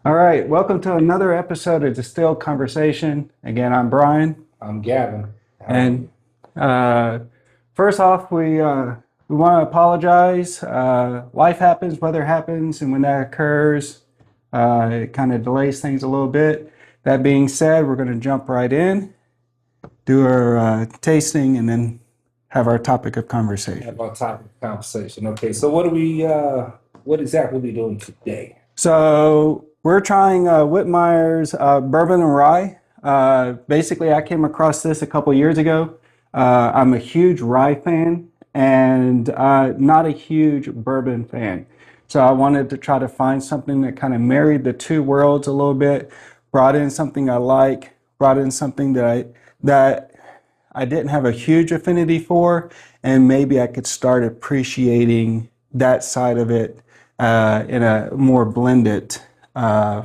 All right, welcome to another episode of Distilled Conversation. Again, I'm Brian, I'm Gavin. How are and you? uh, first off, we want to apologize. Life happens, weather happens, and when that occurs, it kind of delays things a little bit. That being said, we're going to jump right in, do our tasting, and then have our topic of conversation. Have our topic of conversation. Okay, so what exactly are we doing today? So we're trying Whitmeyer's Bourbon and Rye. Basically, I came across this a couple years ago. I'm a huge rye fan and not a huge bourbon fan. So I wanted to try to find something that kind of married the two worlds a little bit, brought in something I like, brought in something that I didn't have a huge affinity for, and maybe I could start appreciating that side of it in a more blended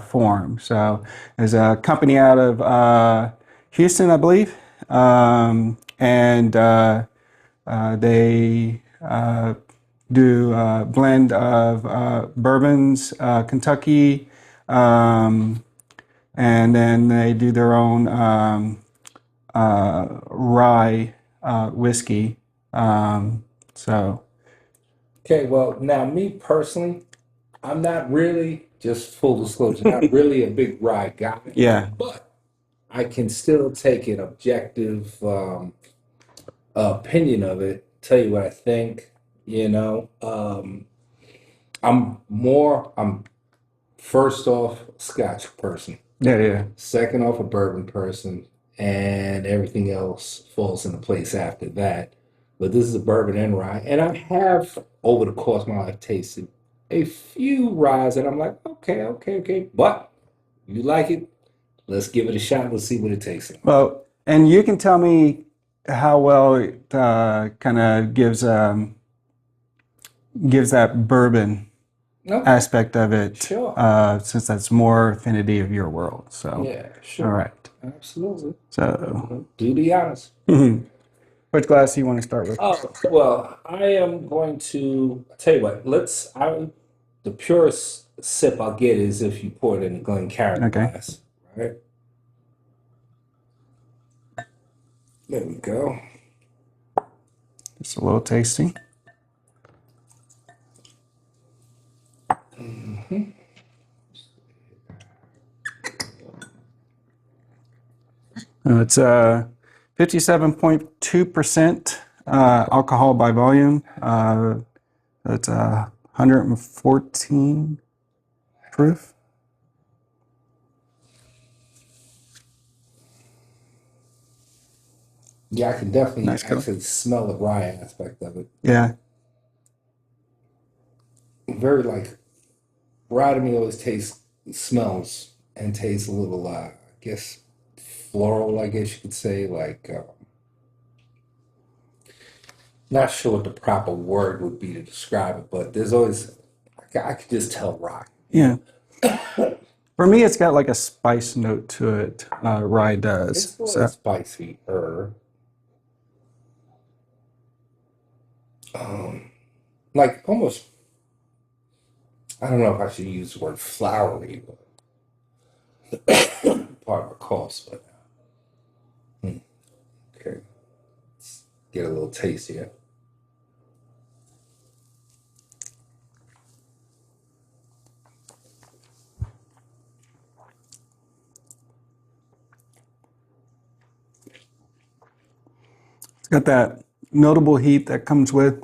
form. So there's a company out of Houston, I believe, and they do a blend of bourbons, Kentucky, um, and then they do their own rye whiskey. So Okay, well, now me personally, I'm not really, just full disclosure, not really a big rye guy, yeah, but I can still take an objective opinion of it, tell you what I think, you know. I'm first off Scotch person, yeah, yeah. second off a bourbon person, and everything else falls into place after that. But this is a bourbon and rye, and I have over the course of my life tasted a few ryes, and I'm like, okay, okay, okay. But you like it? Let's give it a shot. Let's see what it tastes like. Well, and you can tell me how well it kind of gives that bourbon Okay, aspect of it, sure. since that's more affinity of your world. So, Yeah, all sure. right. Absolutely. So, Do the honors. which glass do you want to start with? Oh, well, I am going to tell you what, the purest sip I'll get is if you pour it in a Glencairn Okay, glass, right? There we go. just a little tasty. It's 57.2% alcohol by volume. It's 114 proof. Yeah, I can definitely Nice color. actually smell the rye aspect of it. Yeah, Very like rye to me always smells and tastes a little, I guess, floral, I guess you could say. Not sure what the proper word would be to describe it, but there's always, I could just tell rye, you yeah. know. For me, it's got like a spice note to it. Rye does. It's a little So, spicy, um, like almost. I don't know if I should use the word flowery, but part of a cost. But hmm, okay, let's get a little taste here. it's got that notable heat that comes with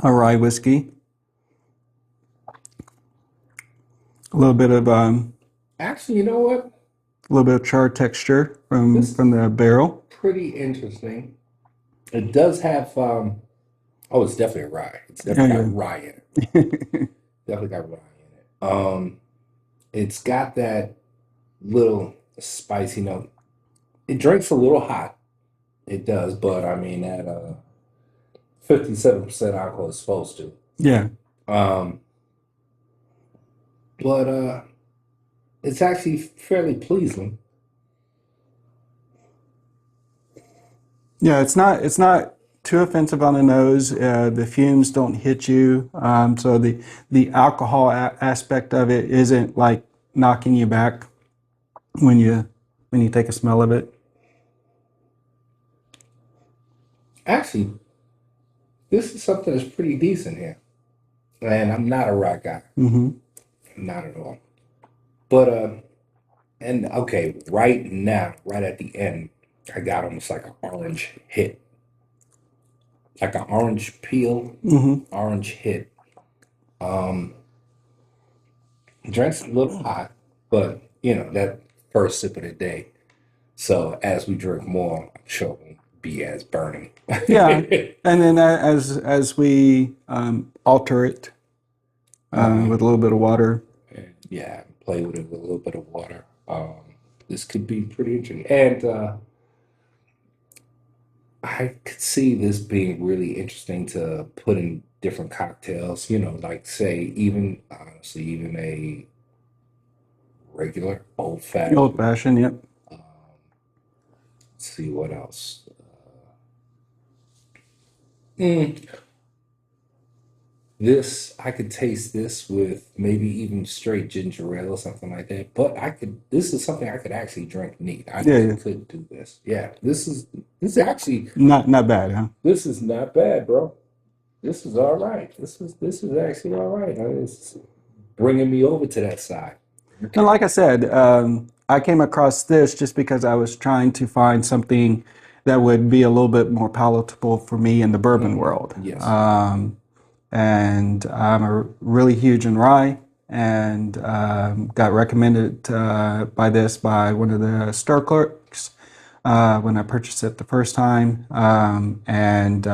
a rye whiskey. Actually, you know what? A little bit of char texture from This is the barrel. pretty interesting. It does have oh, it's definitely a rye. It's definitely Yeah, got rye in it. yeah. Definitely got rye in it. It's got that little spicy note. It drinks a little hot. It does, but I mean at 57% alcohol is supposed to. Yeah. Um, but it's actually fairly pleasing. Yeah, it's not too offensive on the nose. The fumes don't hit you, so the alcohol aspect of it isn't like knocking you back when you take a smell of it. Actually, this is something that's pretty decent here. And I'm not a rock guy, Hmm. not at all. But and okay, right now, right at the end, I got almost like an orange hit, like an orange peel, Hmm. orange hit. Um, Drink's a little hot, but you know that first sip of the day. So as we drink more, I'm sure it won't be as burning. Yeah, and then as we alter it Uh-huh. with a little bit of water. And yeah, play with it with a little bit of water. This could be pretty interesting. And I could see this being really interesting to put in different cocktails, you know, like say even honestly, even a regular old Old fashioned. fashioned, yep. Um, let's see what else. Mm, this I could taste this with maybe even straight ginger ale or something like that. But I could this is something I could actually drink neat. I Yeah, actually yeah. could do this. Yeah, this is actually Not bad, huh? this is not bad, bro. This is all right. This is actually all right. I mean, it's bringing me over to that side. And Okay. like I said, I came across this just because I was trying to find something that would be a little bit more palatable for me in the bourbon world. Yes. And I'm a really huge in rye, and got recommended by this by one of the store clerks when I purchased it the first time. And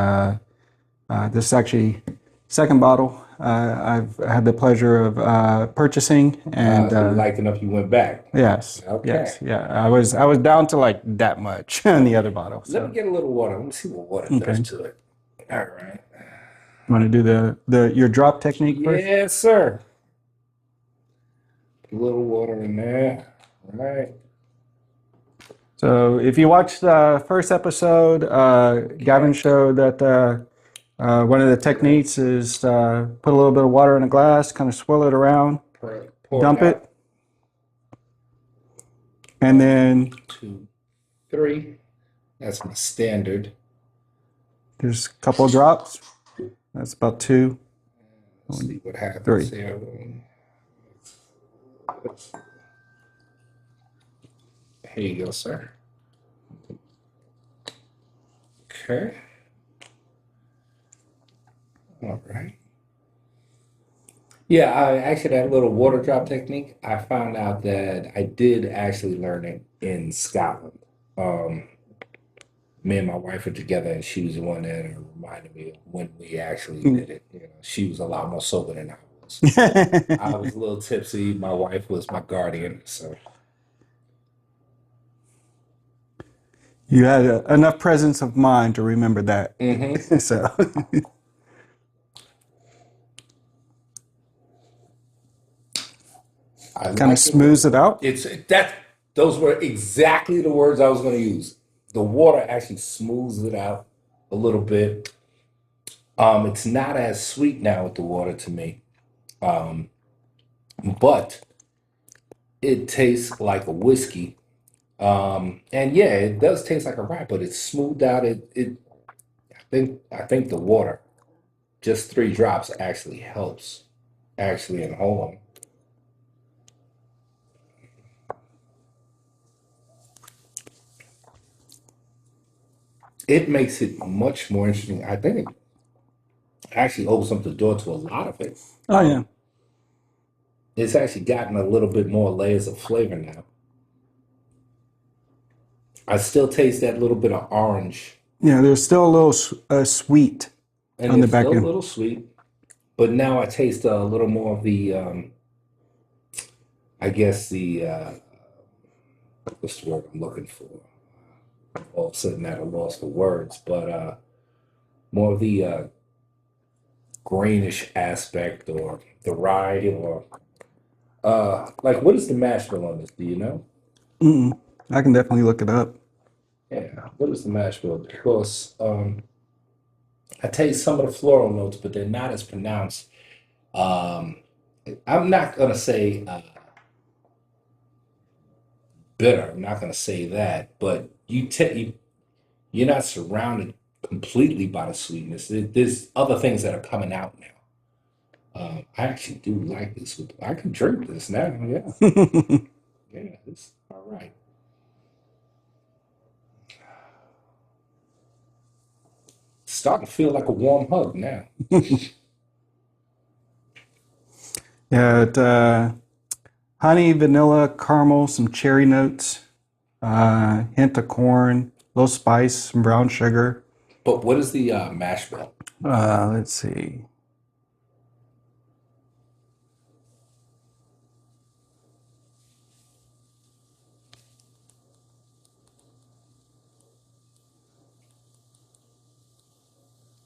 This is actually second bottle I've had the pleasure of purchasing, and So you liked enough, you went back. yes, Okay. yes, yeah. I was down to like that much on the other bottle. Let me So get a little water. Let me see what water does okay, to it. All right. want to do the your drop technique first? Yes, sir. A little water in there. All right. So if you watched the first episode, Gavin Okay. showed that one of the techniques is put a little bit of water in a glass, kind of swirl it around, Pour it dump out. it, and then 2, 3. That's my standard. there's a couple of drops. That's about two, Let's see what happens three. here. Here you go, sir. Okay. All right. Yeah, I actually that little water drop technique, I found out that I did actually learn it in Scotland. Um, Me and my wife were together, and she was the one that reminded me of when we actually did it. You know, she was a lot more sober than I was. I was a little tipsy. My wife was my guardian, so You had enough presence of mind to remember that. hmm So I kind of like it. smooths it out. It's that those were exactly the words I was going to use. The water actually smooths it out a little bit. It's not as sweet now with the water to me, um, but it tastes like a whiskey. And yeah, it does taste like a rye, but it's smoothed out. I think the water, just 3 drops, actually helps. Actually, and hold on, it makes it much more interesting. I think it actually opens up the door to a lot of it. Oh yeah, It's actually gotten a little bit more layers of flavor now. I still taste that little bit of orange, yeah. There's still a little sweet and on the it's back still a end. little sweet, but now I taste a little more of the, I guess the, what's the word I'm looking for? All of a sudden, at a loss for words, but more of the grainish aspect or the rye or like what is the mash bill on this? Do you know? Mm-mm. I can definitely look it up. Yeah, what is the mash bill? Because I taste some of the floral notes, but they're not as pronounced. Um, I'm not gonna say bitter. I'm not gonna say that, but you're not surrounded completely by the sweetness. There's other things that are coming out now. I actually do like this. I can drink this now. Yeah, yeah, it's all right. It's starting to feel like a warm hug now. Yeah, honey, vanilla, caramel, some cherry notes, hint of corn, little spice, some brown sugar. But what is the mash bill? Let's see.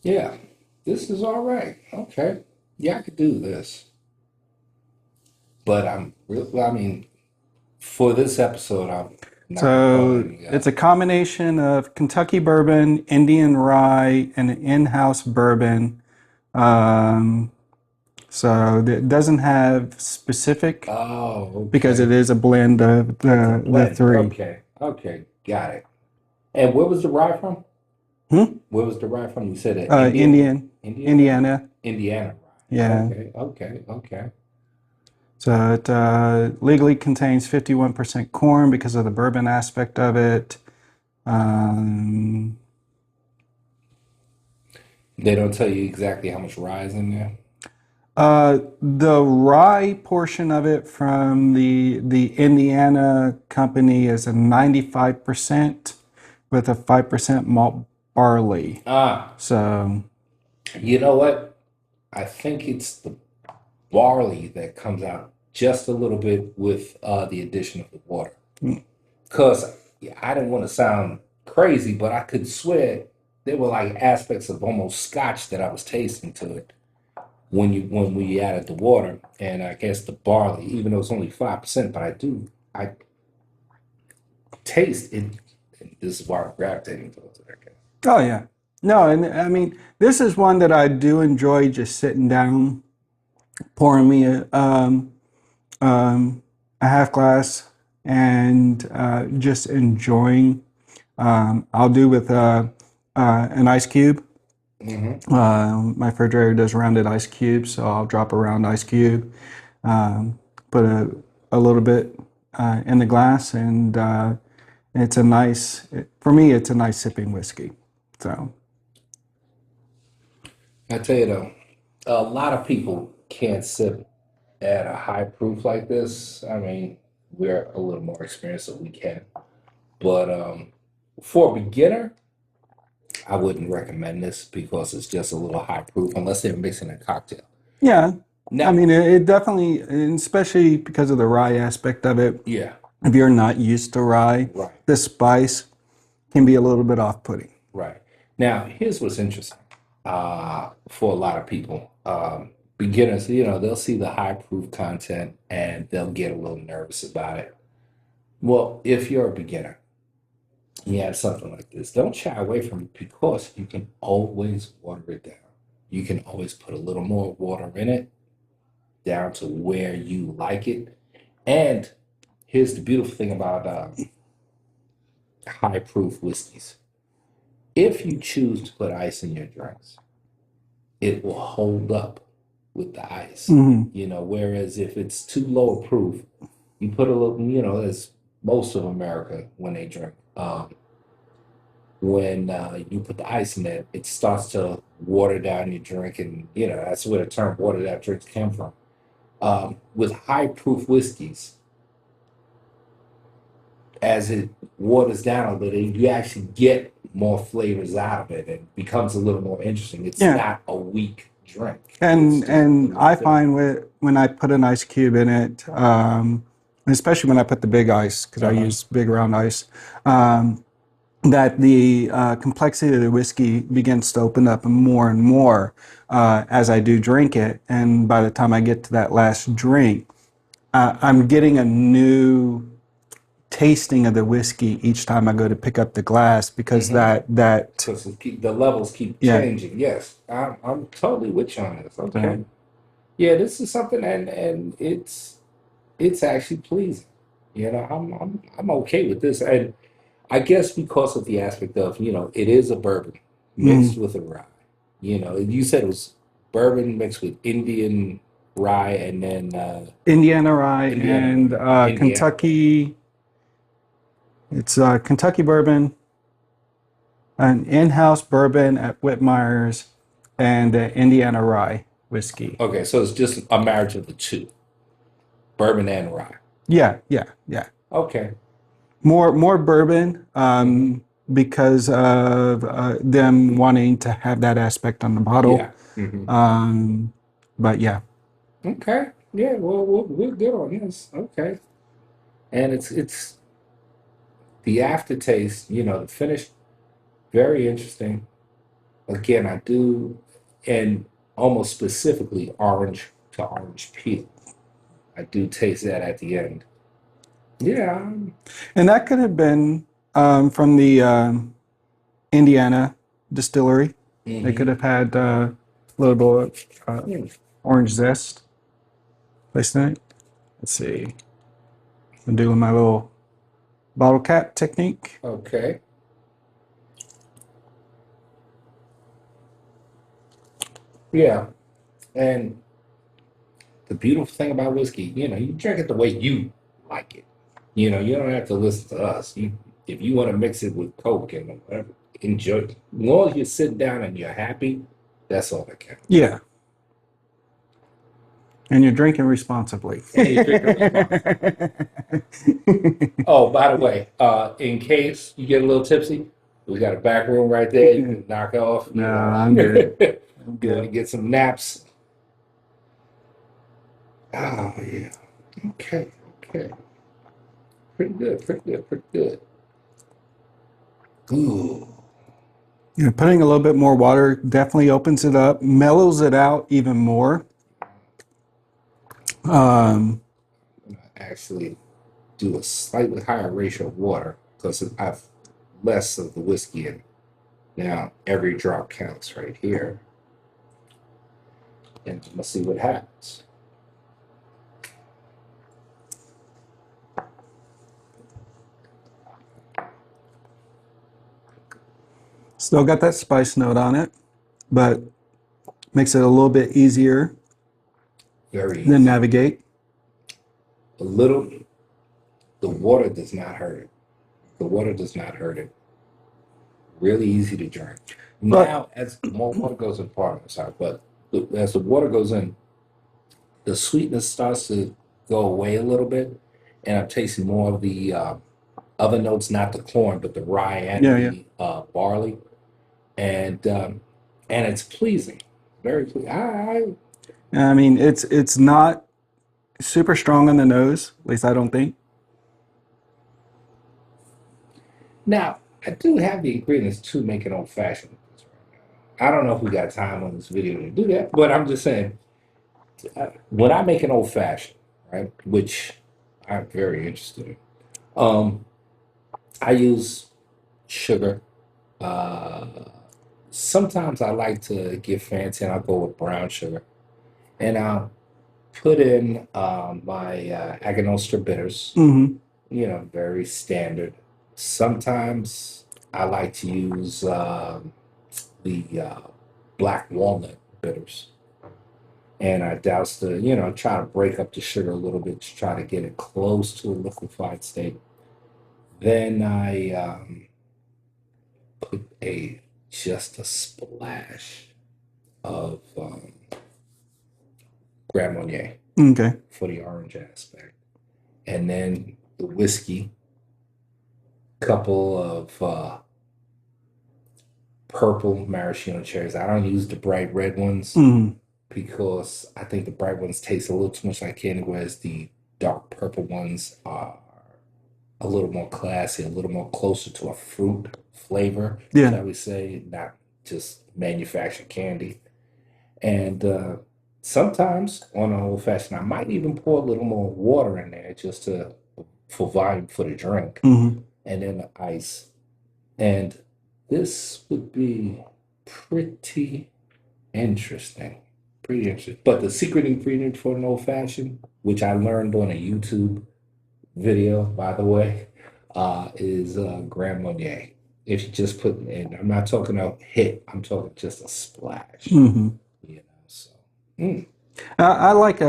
Yeah, this is all right. Okay, yeah, I could do this. But I'm real. I mean, for this episode, I'm not So going. it's a combination of Kentucky bourbon, Indian rye, and an in-house bourbon. Um, so it doesn't have specific Oh, because it okay. is a blend of It's a the blend. three. Okay, okay, got it. And where was the rye from? Hmm? Where was the rye from? You said an Indian, Indian, Indian, Indiana. Indiana rye. Yeah. Okay, okay, okay. So it legally contains 51% corn because of the bourbon aspect of it. Um, They don't tell you exactly how much rye is in there. the rye portion of it from the Indiana company is a 95% with a 5% malt barley. Ah, So, you know what? I think it's the barley that comes out just a little bit with the addition of the water. mm, Because I didn't want to sound crazy, but I could swear there were like aspects of almost scotch that I was tasting to it when we added the water, and I guess the barley, even though it's only 5%, but I taste it. And this is why I'm gravitating towards it. Okay. oh yeah. No, and I mean, this is one that I do enjoy just sitting down, pouring me a half glass and just enjoying. I'll do with an ice cube. Hmm. My refrigerator does rounded ice cubes, so I'll drop a round ice cube, um, put a little bit in the glass, and it's a nice, for me, it's a nice sipping whiskey. So, I tell you though, a lot of people can't sip at a high proof like this. I mean, we're a little more experienced, so we can. But for a beginner, I wouldn't recommend this because it's just a little high proof unless they're mixing a cocktail. yeah, I Now, mean, it definitely, and especially because of the rye aspect of it, yeah, if you're not used to rye, right, the spice can be a little bit off-putting. right. Now, here's what's interesting for a lot of people. Beginners, they'll see the high proof content and they'll get a little nervous about it. Well, if you're a beginner, you have something like this, don't shy away from it because you can always water it down. You can always put a little more water in it down to where you like it. And here's the beautiful thing about high proof whiskeys. If you choose to put ice in your drinks, it will hold up with the ice. Hmm. Whereas if it's too low proof, you put a little, as most of America when they drink, when you put the ice in it, it starts to water down your drink, and that's where the term water down drinks came from. With high proof whiskeys, as it waters down a little, you actually get more flavors out of it. It becomes a little more interesting. It's Yeah, not a weak drink. It's and just a and little I different. find when I put an ice cube in it, especially when I put the big ice because I Uh-huh. use big round ice, um, that the complexity of the whiskey begins to open up and more as I do drink it. And by the time I get to that last drink, I'm getting a new tasting of the whiskey each time I go to pick up the glass because Mm-hmm. that Because the levels keep yeah. changing. Yes, I'm totally with you on this. So, Okay. Yeah, this is something, and it's actually pleasing. I'm okay with this, and I guess because of the aspect of it is a bourbon mixed mm, with a rye. You said it was bourbon mixed with Indian rye, and then Indiana rye Indiana and rye, Indiana rye. Kentucky. It's Kentucky bourbon, an in-house bourbon at Whitmeyer's, and Indiana rye whiskey. Okay, so it's just a marriage of the two, bourbon and rye. Yeah, yeah, yeah. Okay. More bourbon Hmm. because of them wanting to have that aspect on the bottle. Yeah. Hmm. Um, but yeah, Okay. Yeah. Well, we're good on this. Okay. And it's the aftertaste. The finish, very interesting. Again, I do, and almost specifically orange to orange peel. I do taste that at the end. Yeah. and that could have been from the Indiana distillery. They could Mm-hmm. have had a little bit of orange zest placed in it. Let's see. I'm doing my little bottle cap technique. Okay. Yeah. And the beautiful thing about whiskey, you drink it the way you like it. You don't have to listen to us. If you want to mix it with Coke and whatever, enjoy it. As long as you're sitting down and you're happy, that's all that counts. Yeah, and you're drinking responsibly. And you're drinking responsibly. Oh, by the way, in case you get a little tipsy, we got a back room right there. You can knock off. No, I'm good. I'm You want to good. get some naps? Oh yeah. Okay. Okay. Pretty good. Pretty good. Pretty good. Ooh. Putting a little bit more water definitely opens it up, mellows it out even more. Um, Actually do a slightly higher ratio of water because I've less of the whiskey in it. Now every drop counts right here, and let's see what happens. Still got that spice note on it, but makes it a little bit easier Very to easy. navigate. A little. The water does not hurt it. The water does not hurt it. Really easy to drink. But Now, as the more water goes in, pardon me, sorry, but as the water goes in, the sweetness starts to go away a little bit, and I'm tasting more of the other notes, not the corn, but the rye and yeah, yeah. the barley, and it's pleasing, very pleasing. I mean, it's not super strong on the nose, at least I don't think. Now I do have the ingredients to make an old fashioned. I don't know if we got time on this video to do that, but I'm just saying when I make an old fashioned, right, which I'm very interested in, um, I use sugar. Uh, Sometimes I like to get fancy and I'll go with brown sugar. And I'll put in my Aganostra bitters, Hmm. very standard. Sometimes I like to use the black walnut bitters. And I douse try to break up the sugar a little bit to try to get it close to a liquefied state. Then I put just a splash of Grand Marnier Okay. for the orange aspect. And then the whiskey, couple of purple maraschino cherries. I don't use the bright red ones Hmm. because I think the bright ones taste a little too much like candy, whereas the dark purple ones are a little more classy, a little more closer to a fruit flavor, Yeah. shall we say, not just manufactured candy. And sometimes on an old fashioned, I might even pour a little more water in there just to for volume for the drink, Hmm. and then the ice. And this would be pretty interesting. Pretty interesting. But the secret ingredient for an old fashioned, which I learned on a YouTube video, by the way, is Grand Marnier. If you just put in, I'm not talking a hit, I'm talking just a splash, Hmm. you know. So, mm, I like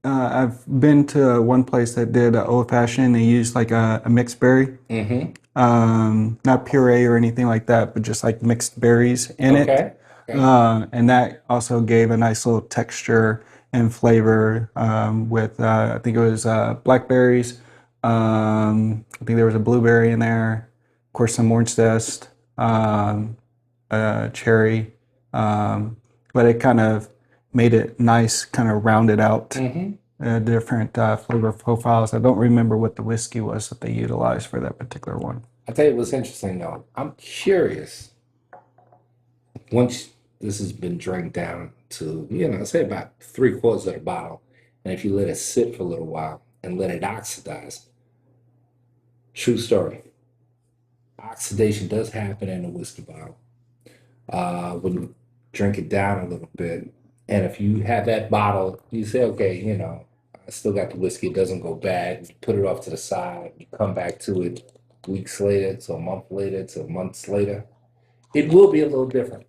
I've been to one place that did old fashioned. They used like a mixed berry, mm-hmm. not puree or anything like that, but just like mixed berries in it. Okay. Okay. And that also gave a nice little texture and flavor with, I think it was blackberries. I think there was a blueberry in there. Of course, some orange zest, um, cherry. Um, but it kind of made it nice, kind of rounded out Mm-hmm. different flavor profiles. I don't remember what the whiskey was that they utilized for that particular one. I tell you what's interesting though. I'm curious once this has been drank down to, say about three-quarters of the bottle, and if you let it sit for a little while and let it oxidize, true story, oxidation does happen in a whiskey bottle. When you drink it down a little bit, and if you have that bottle, you say, okay, I still got the whiskey, it doesn't go bad. You put it off to the side, you come back to it weeks later, to a month later, to months later. It will be a little different.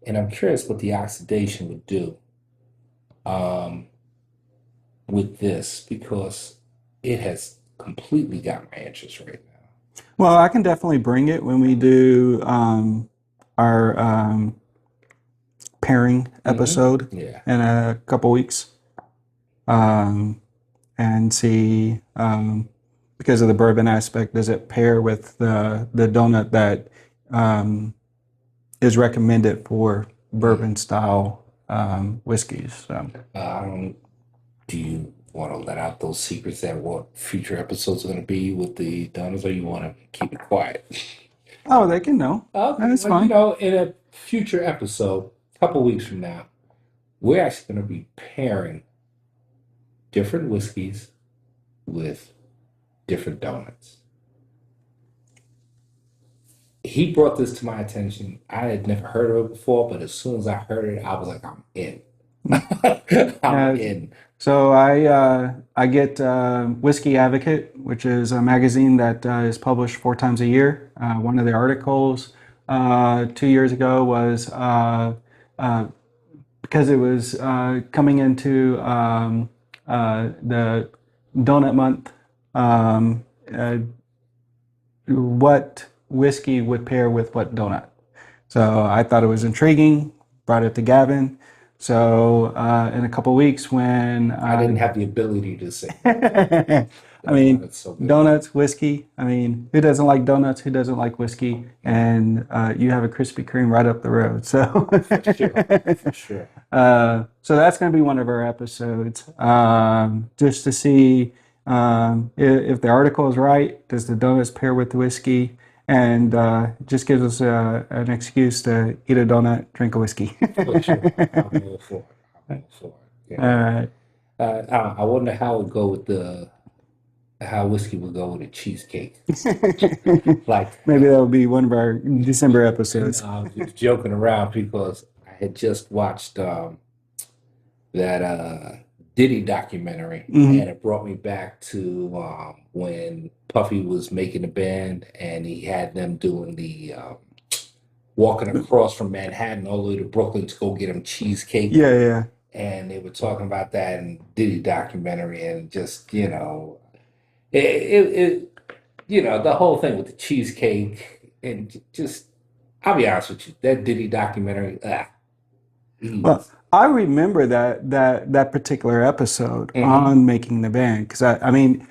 And I'm curious what the oxidation would do um, with this because it has completely got my interest right now. Well, I can definitely bring it when we do our pairing episode Yeah. in a couple weeks, um, and see because of the bourbon aspect, does it pair with the donut that um, is recommended for bourbon style whiskeys? So. Um, do you want to let out those secrets that what future episodes are going to be with the donuts, or you want to keep it quiet? Oh, they can know. Okay, That's well, fine. in a future episode, a couple weeks from now, we're actually going to be pairing different whiskeys with different donuts. He brought this to my attention. I had never heard of it before, but as soon as I heard it, I was like, I'm in. I'm Uh, in. so I get Whiskey Advocate, which is a magazine that is published 4 times a year. One of the articles 2 years ago was uh, because it was coming into the donut month. Uh, what whiskey would pair with what donut? So I thought it was intriguing. Brought it to Gavin. So in a couple weeks, when I didn't have the ability to say I that's why mean, it's so good. donuts, whiskey. I mean, who doesn't like donuts? Who doesn't like whiskey? And you have a Krispy Kreme right up the road. So, For sure. For sure. so that's going to be one of our episodes, just to see if the article is right. Does the donuts pair with the whiskey? And just gives us an excuse to eat a donut, drink a whiskey. For sure. I'm all for it. I'm all for it. All right. I wonder how it would go with how whiskey would go with a cheesecake. Like, Maybe that will be one of our December and episodes. I was just joking around because I had just watched that Diddy documentary, Hmm. and it brought me back to when Puffy was making the band, and he had them doing the walking across from Manhattan all the way to Brooklyn to go get him cheesecake, Yeah, yeah. and they were talking about that in Diddy documentary, and just it the whole thing with the cheesecake, and just I'll be honest with you, that Diddy documentary, Well, ease. I remember that particular episode Hmm. on Making the Band because I mean,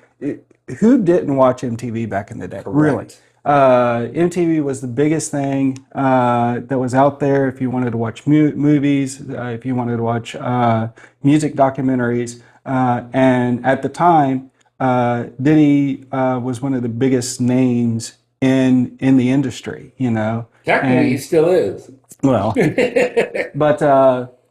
who didn't watch MTV back in the day? Really, Correct. MTV was the biggest thing that was out there. If you wanted to watch movies, if you wanted to watch music documentaries, and at the time, Diddy was one of the biggest names in the industry. Technically, he And still is. well, but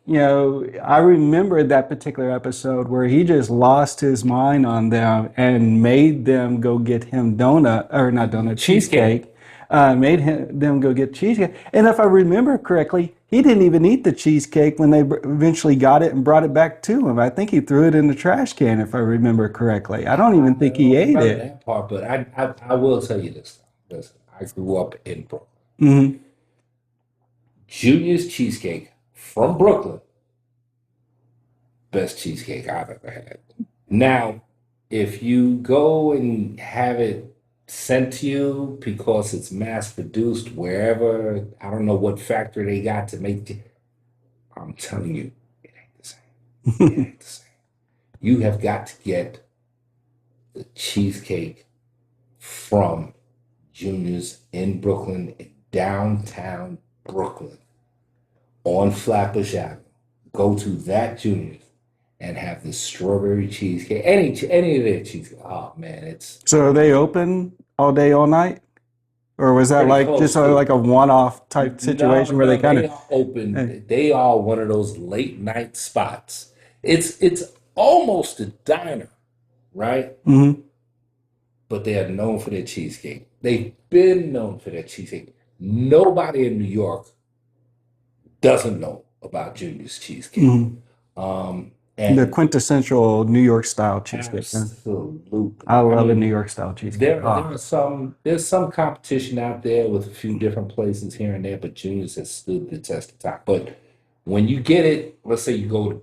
I remember that particular episode where he just lost his mind on them and made them go get him donut, or not donut, Cheesecake. cheesecake. Them go get cheesecake. And if I remember correctly, he didn't even eat the cheesecake when they eventually got it and brought it back to him. I think he threw it in the trash can, if I remember correctly. I don't even I think he don't ate remember it. that part, but I will tell you this. Listen, I grew up in Brooklyn. Hmm. Junior's Cheesecake from Brooklyn, best cheesecake I've ever had. Now, if you go and have it sent to you because it's mass produced wherever, I don't know what factory they got to make it, I'm telling you, it ain't the same. It ain't the same. You have got to get the cheesecake from Junior's in Brooklyn, in downtown Brooklyn, on Flatbush Avenue. Go to that Junior's and have the strawberry cheesecake. Any of their cheesecake. Oh man, it's So are they open all day, all night? Or was that pretty like just close to. like a one-off type No, situation where they no, kind they of, are eh, open. They are one of those late night spots. It's almost a diner, right? mhm. But they are known for their cheesecake. They've been known for their cheesecake. Nobody in New York doesn't know about Junior's cheesecake. Mhm. The And quintessential New York style cheesecake. Huh? absolutely, I I love a New mean, York style cheesecake. there Ah. are there's some competition out there with a few different places here and there, but Junior's has stood the test of time. But when you get it, let's say you go to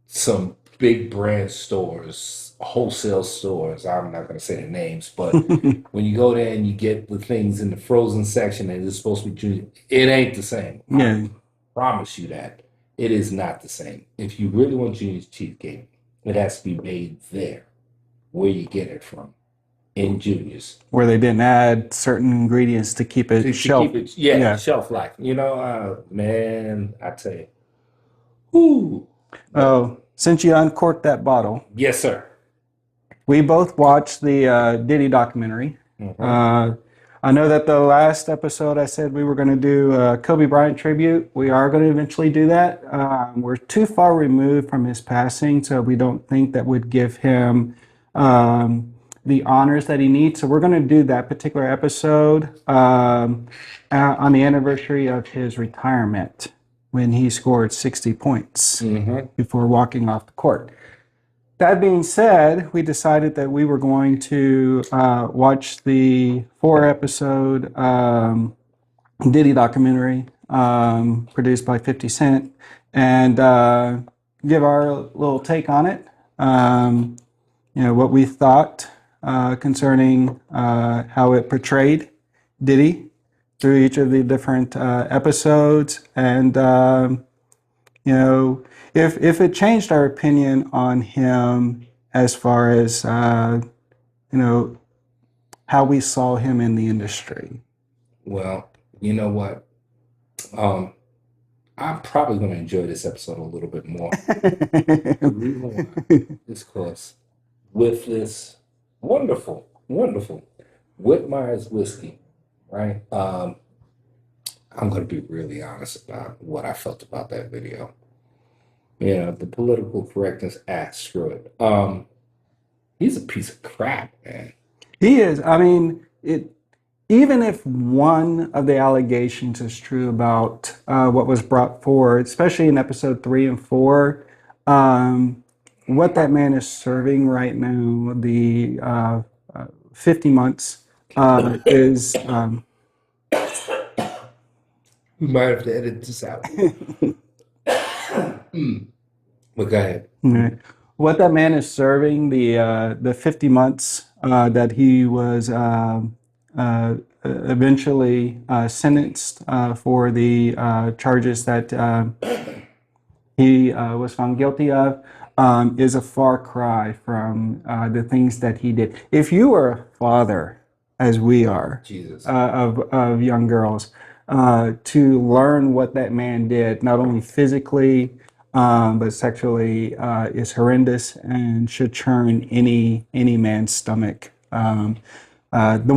some big brand stores, wholesale stores. I'm not going to say the names, but when you go there and you get the things in the frozen section and it's supposed to be junior, it ain't the same. I Yeah, promise you that. It is not the same. If you really want Junior's cheesecake, it has to be made there, where you get it from, in Junior's. where they didn't add certain ingredients to keep it To keep shelf. it, yeah, Yeah. shelf life. Man, I tell you, whoo. But Oh, since you uncorked that bottle, yes, sir. we both watched the Diddy documentary. Hmm. Uh, I know that the last episode I said we were going to do a Kobe Bryant tribute. We are going to eventually do that. We're too far removed from his passing, so we don't think that would give him the honors that he needs. So we're going to do that particular episode on the anniversary of his retirement when he scored 60 points Hmm. before walking off the court. That being said, we decided that we were going to watch the 4 episode Diddy documentary produced by 50 Cent and give our little take on it. What we thought concerning how it portrayed Diddy through each of the different episodes and if it changed our opinion on him as far as you know how we saw him in the industry. Well, you know what? Um, I'm probably going to enjoy this episode a little bit more. The reason why is because with this wonderful, wonderful Whitmeyer's whiskey, right? I'm going to be really honest about what I felt about that video. The political correctness, screw it. He's a piece of crap, man. He is. I mean, it. Even if one of the allegations is true about what was brought forward, especially in episode 3 and 4, what that man is serving right now, the 50 months, is We might have to edit this out. But go ahead. what that man is serving, the 50 months that he was eventually sentenced for the charges that he was found guilty of, is a far cry from the things that he did. If you were a father, as we are, Jesus. of young girls, to learn what that man did, not only physically, but sexually, is horrendous and should churn any man's stomach. The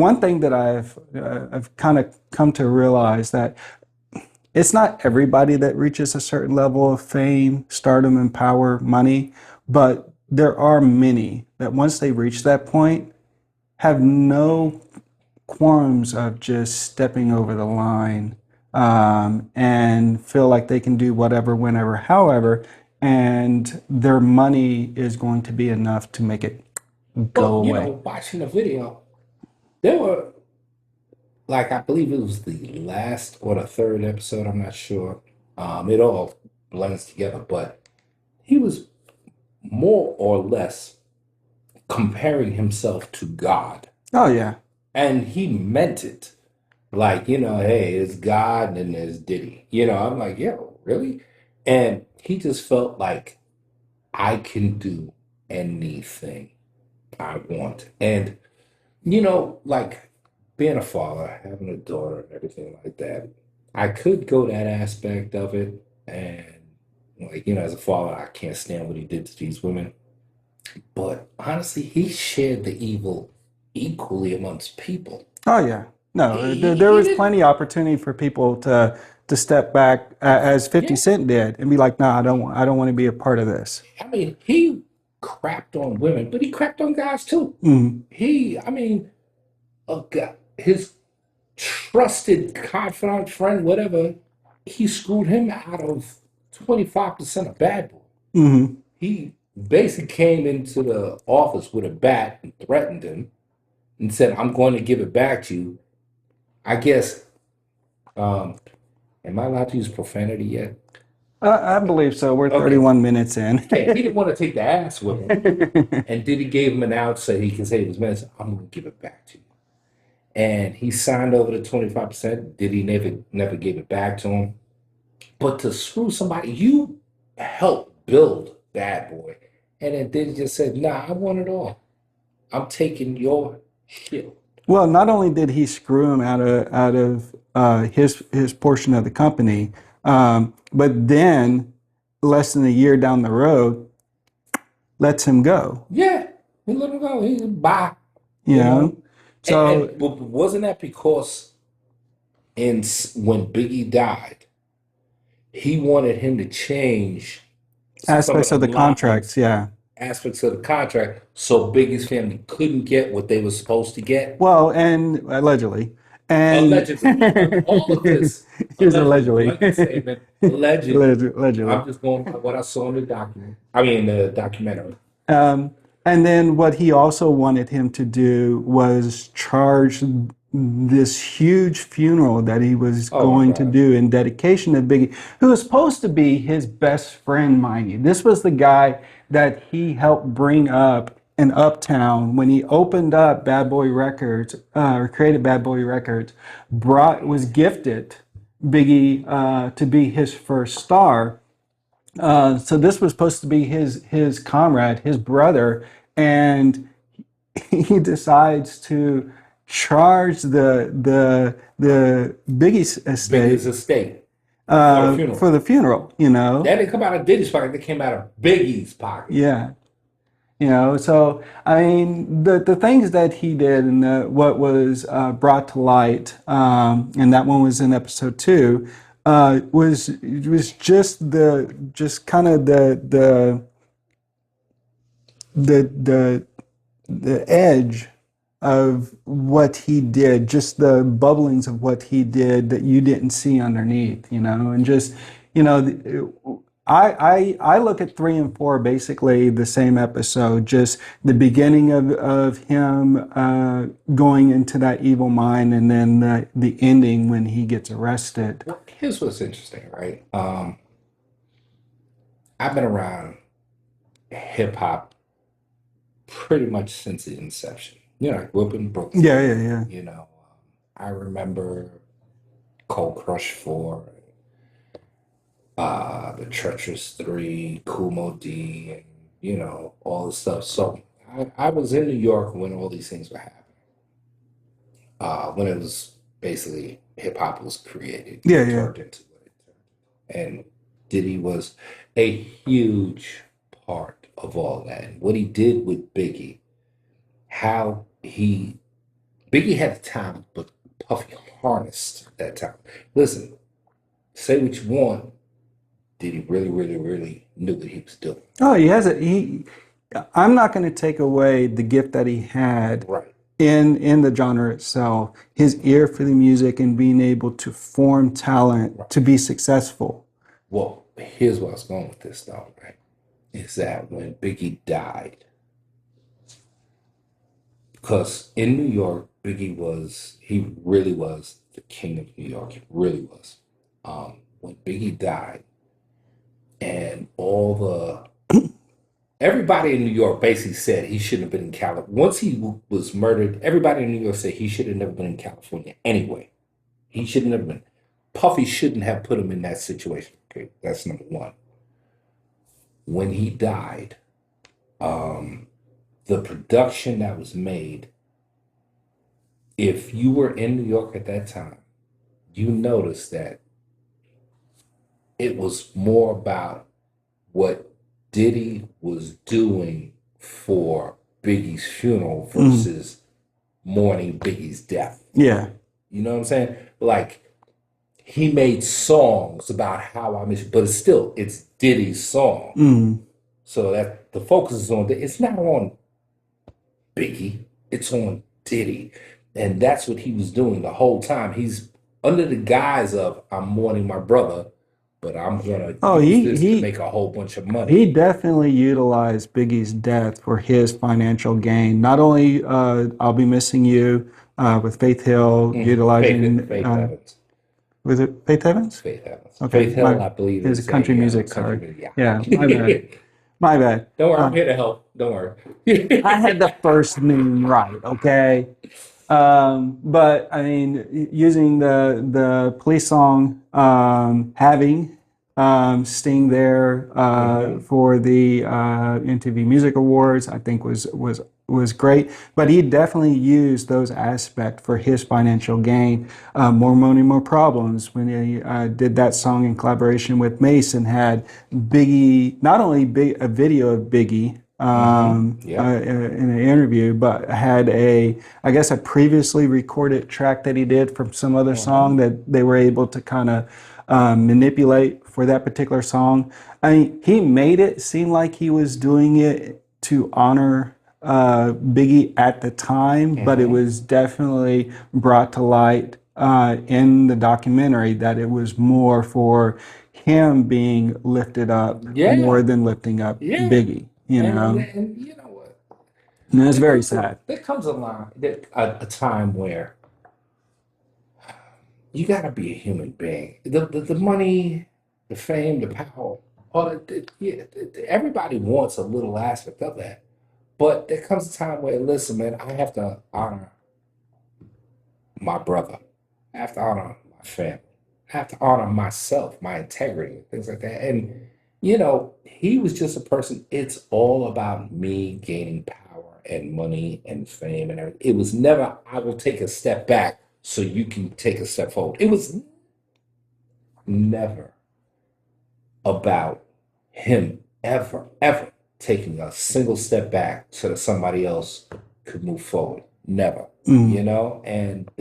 one thing that I've kind of come to realize that it's not everybody that reaches a certain level of fame, stardom, and power, money, but there are many that once they reach that point have no qualms of just stepping over the line and feel like they can do whatever, whenever, however, and their money is going to be enough to make it go Well, away. watching the video, there were like I believe it was the last or the third episode, I'm not sure. It all blends together, but he was more or less comparing himself to God. Oh, yeah. And he meant it. Like, hey, it's God and there's Diddy. I'm like, yo, really? And he just felt like I can do anything I want. And, like being a father, having a daughter and everything like that, I could go that aspect of it. And, like, as a father, I can't stand what he did to these women. But honestly, he shared the evil equally amongst people. Oh, yeah. No, there He was didn't, plenty opportunity for people to step back as 50 yeah. Cent did and be like, no, I don't want to be a part of this. I mean, he crapped on women, but he crapped on guys too. Mm, I mean, a guy, his trusted confidant friend, whatever, he screwed him out of 25% of Bad Boy. mm. He basically came into the office with a bat and threatened him and said, I'm going to give it back to you. I guess, um, am I allowed to use profanity yet? I believe so. We're Okay. 31 minutes in. Yeah, he didn't want to take the ass with him. And Diddy gave him an out so he can say to his man, I'm going to give it back to you. And he signed over the 25%. Diddy never gave it back to him. But to screw somebody, you helped build Bad Boy. And then Diddy just said, nah, I want it all. I'm taking your shit. Well, not only did he screw him out of his portion of the company, but then less than a year down the road, lets him go. Yeah, he let him go. He bye, You you know. know, so But wasn't that because when Biggie died, he wanted him to change some of aspects the of the contracts, lines, yeah. aspects of the contract, so Biggie's family couldn't get what they were supposed to get? Well, and allegedly, and Allegedly. All of this, is allegedly, allegedly, blanket statement, allegedly. allegedly. I'm just going by what I saw in the document. I mean, the documentary. Um, and then what he also wanted him to do was charge this huge funeral that he was Oh my going to God. do in dedication to Biggie, who was supposed to be his best friend, mind you. This was the guy that he helped bring up in Uptown when he opened up Bad Boy Records, or created Bad Boy Records, was gifted Biggie to be his first star. So this was supposed to be his comrade, his brother, and he decides to charge the Biggie's Biggie's estate estate for the funeral. for the funeral. You know, That didn't come out of Diddy's pocket. That came out of Biggie's pocket. yeah. You know, so I mean, the things that he did and what was brought to light, and that one was in episode two, was just kind of the the edge of what he did, just the bubblings of what he did that you didn't see underneath, you know, and just, you know, I look at three and four basically the same episode, just the beginning of him going into that evil mind, and then the ending when he gets arrested. Well, here's what's interesting, right? I've been around hip hop pretty much since its inception. I grew up in Yeah, Brooklyn. yeah, yeah. I remember Cold Crush 4, the Treacherous 3, Kumo D, and all the stuff. So I was in New York when all these things were happening. When it was basically hip hop was created Yeah, and yeah. turned into what it turned. And Diddy was a huge part of all that. And what he did with Biggie, how he Biggie had the talent, but Puffy harnessed that talent. Listen, say what you want, did he really, really, really knew what he was doing? Oh, he has it. I'm not going to take away the gift that he had Right. in the genre itself, his ear for the music and being able to form talent Right. to be successful. Well, here's where I was going with this, though, right? Is that when Biggie died, because in New York, he really was the king of New York. He really was. When Biggie died, and everybody in New York basically said he shouldn't have been in California. Once he was murdered, everybody in New York said he should have never been in California anyway. He shouldn't have been. Puffy shouldn't have put him in that situation. Okay, that's number one. When he died, um, the production that was made, if you were in New York at that time, you noticed that it was more about what Diddy was doing for Biggie's funeral Mm, versus mourning Biggie's death. yeah. You know what I'm saying? Like he made songs about how I miss you, but it's Diddy's song. Mm. So that the focus is on it's not on Biggie, it's on Diddy. And that's what he was doing the whole time. He's under the guise of I'm mourning my brother, but I'm gonna Oh, use he this to he make a whole bunch of he money. definitely utilized Biggie's death for his financial gain. Not only "I'll Be Missing You" with Faith Hill, utilizing Faith Evans. was it Faith Evans? Faith Evans. Okay, Faith Hill, I believe, is is country a music. country Sorry, video. yeah, my bad, Yeah. my bad. Don't worry, I'm here to help. Don't worry. I had the first name right, okay. But I mean, using the police song, having Sting there Mhm. for the MTV Music Awards, I think was great. But he definitely used those aspects for his financial gain. More Money, More Problems, when he did that song in collaboration with Mason, had Biggie, not only a video of Biggie Yep. in an interview, but had I guess, a previously recorded track that he did from some other hmm song that they were able to kind of manipulate for that particular song. I mean, he made it seem like he was doing it to honor Biggie at the time, but it hmm was definitely brought to light in the documentary that it was more for him being lifted up more Yeah. than lifting up Yeah. Biggie, you And know? and you know what? And it's very sad. There comes a line, a time where you gotta be a human being. The money, the fame, the power, all that. Yeah, everybody wants a little aspect of that. But there comes a time where, listen, man, I have to honor my brother. I have to honor my family. I have to honor myself, my integrity, things like that. And, he was just a person. It's all about me gaining power and money and fame and everything. It was never, I will take a step back so you can take a step forward. It was never about him ever, ever taking a single step back so that somebody else could move forward. Never, Mm. and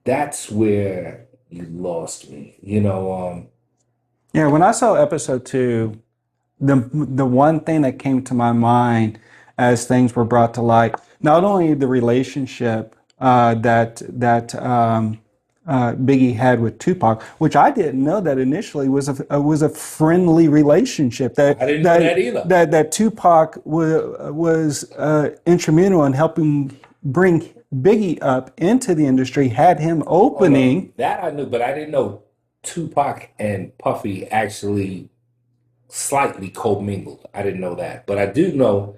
that's where you lost me. Yeah, when I saw episode 2, the one thing that came to my mind as things were brought to light, not only the relationship that Biggie had with Tupac, which I didn't know that initially was a friendly relationship. That I didn't know that that either. that Tupac was instrumental in helping bring Biggie up into the industry, had him Oh no, opening. that I knew, but I didn't know Tupac and Puffy actually slightly commingled. I didn't know that, but I do know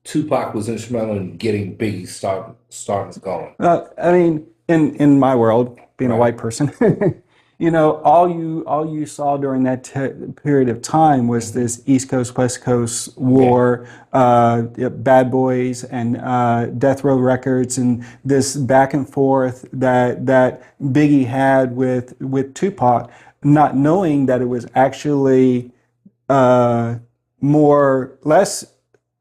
Tupac was instrumental in getting Biggie starting going. I mean, in my world, being a Right. white person, all you saw during that period of time was hmm this East Coast West Coast Okay. war, Bad Boys and Death Row Records, and this back and forth that Biggie had with Tupac, not knowing that it was actually uh, less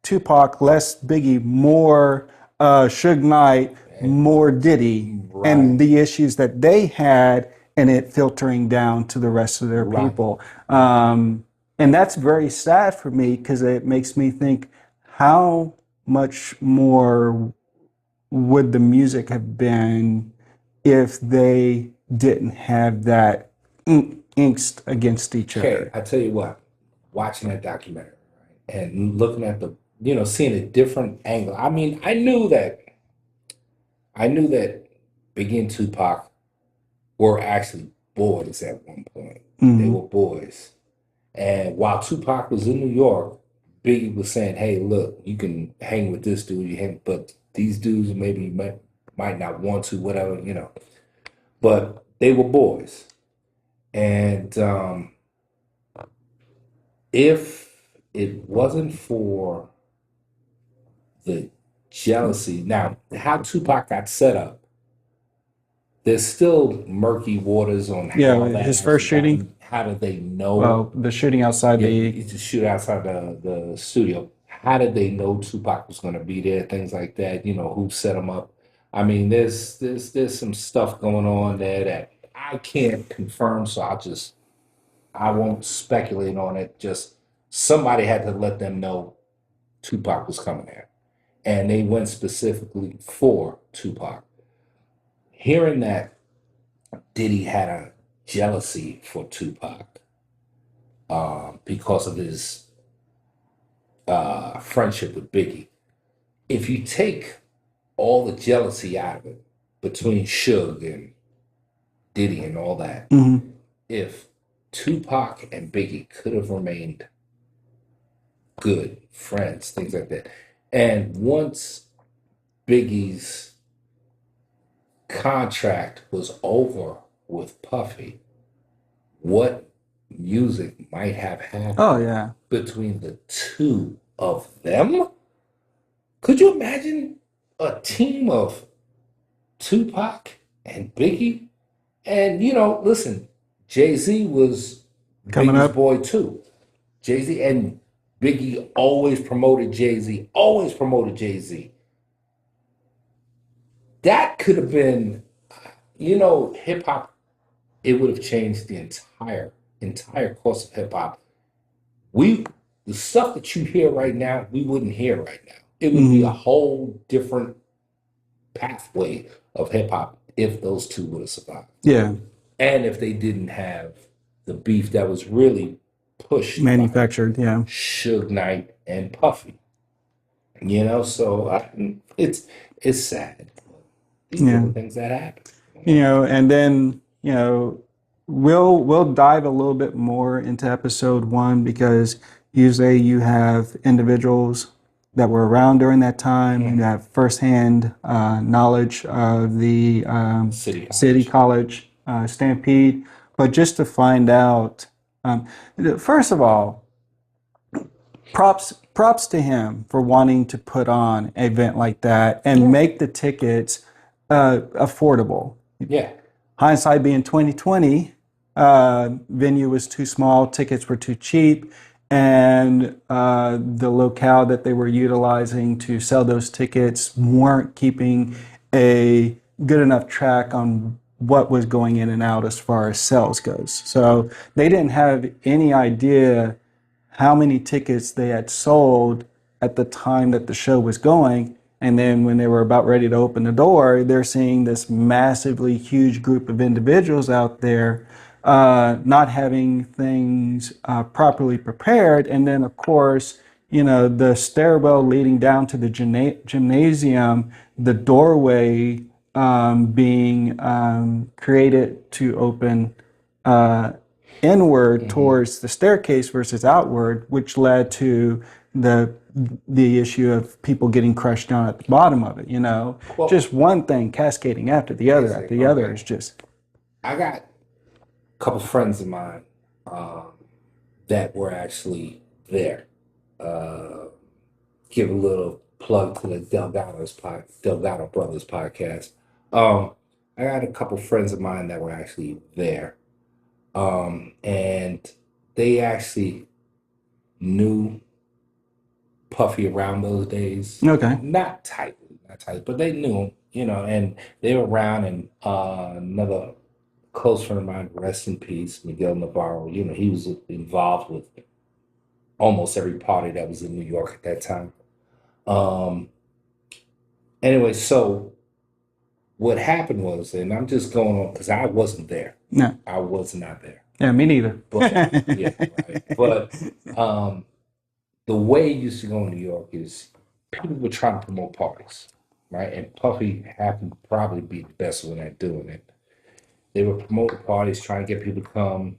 Tupac, less Biggie, more Suge Knight, And- more Diddy, and right. the issues that they had and it filtering down to the rest of their Right. people. And that's very sad for me because it makes me think how much more would the music have been if they didn't have that angst against each Okay, other. I tell you what, watching that documentary, right, and looking at seeing a different angle. I mean, I knew that Biggie and Tupac were actually boys at one point. They Hmm. were boys. And while Tupac was in New York, Biggie was saying, "Hey, look, you can hang with this dude, but these dudes maybe might not want to, whatever." But they were boys, and if it wasn't for the jealousy, now how Tupac got set up, there's still murky waters on Yeah, how that his first actually shooting. happened. How did they know? Well, the shooting outside Yeah, the. it's a shoot outside the studio. How did they know Tupac was going to be there? Things like that. Who set him up? I mean, there's some stuff going on there that I can't confirm, so I won't speculate on it. Just somebody had to let them know Tupac was coming there, and they went specifically for Tupac. Hearing that Diddy had a jealousy for Tupac because of his friendship with Biggie. If you take all the jealousy out of it between Suge and Diddy and all that, Mhm. if Tupac and Biggie could have remained good friends, things like that, and once Biggie's contract was over with Puffy, what music might have Oh happened yeah. between the two of them? Could you imagine a team of Tupac and Biggie? And listen, Jay-Z was Coming Biggie's up. boy too. Jay-Z and Biggie always promoted Jay-Z, always promoted Jay-Z. That could have been, hip hop, it would have changed the entire course of hip hop. We the stuff that you hear right now, we wouldn't hear right now. It would be a Hmm. whole different pathway of hip hop if those two would have survived. Yeah. And if they didn't have the beef that was really pushed by Manufactured. Yeah. Suge Knight and Puffy. So it's sad. These are Yeah. the things that happen. And then, we'll dive a little bit more into episode one because usually you have individuals that were around during that time and Mhm. have firsthand knowledge of the City City College. College stampede. But just to find out, um, first of all, props to him for wanting to put on an event like that and Yeah. make the tickets affordable. Yeah. Hindsight being 2020, venue was too small, tickets were too cheap, and the locale that they were utilizing to sell those tickets weren't keeping a good enough track on what was going in and out as far as sales goes. So they didn't have any idea how many tickets they had sold at the time that the show was going. And then when they were about ready to open the door, they're seeing this massively huge group of individuals out there not having things properly prepared. And then, of course, the stairwell leading down to the gymnasium, the doorway being created to open uh, inward Hmm. towards the staircase versus outward, which led to the the issue of people getting crushed down at the bottom of it. Well, Just one thing cascading after the other okay. is just. I got a couple friends of mine that were actually there. Uh, Give a little plug to the Delgado Brothers podcast. Um, I got a couple friends of mine that were actually there, and they actually knew Puffy around those days. Okay. Not tightly, but they knew him, and they were around, and another close friend of mine, rest in peace, Miguel Navarro. He was involved with almost every party that was in New York at that time. Um, anyway, so what happened was, and I'm just going on because I wasn't there. No. I was not there. Yeah, me neither. But yeah, right. But the way it used to go in New York is people were trying to promote parties, right? And Puffy happened to probably be the best one at doing it. They were promoting parties, trying to get people to come,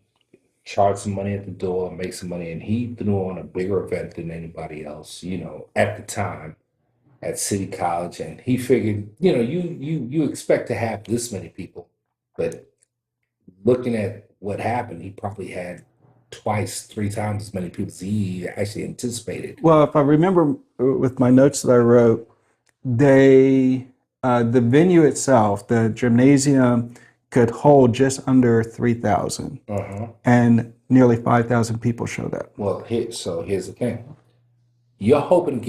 charge some money at the door, make some money, and he threw on a bigger event than anybody else, at the time at City College, and he figured, you expect to have this many people, but looking at what happened, he probably had twice, three times as many people as he actually anticipated. Well, if I remember with my notes that I wrote, the venue itself, the gymnasium, could hold just under 3,000, Uh-huh. and nearly 5,000 people showed up. Well, here's the thing. You're hoping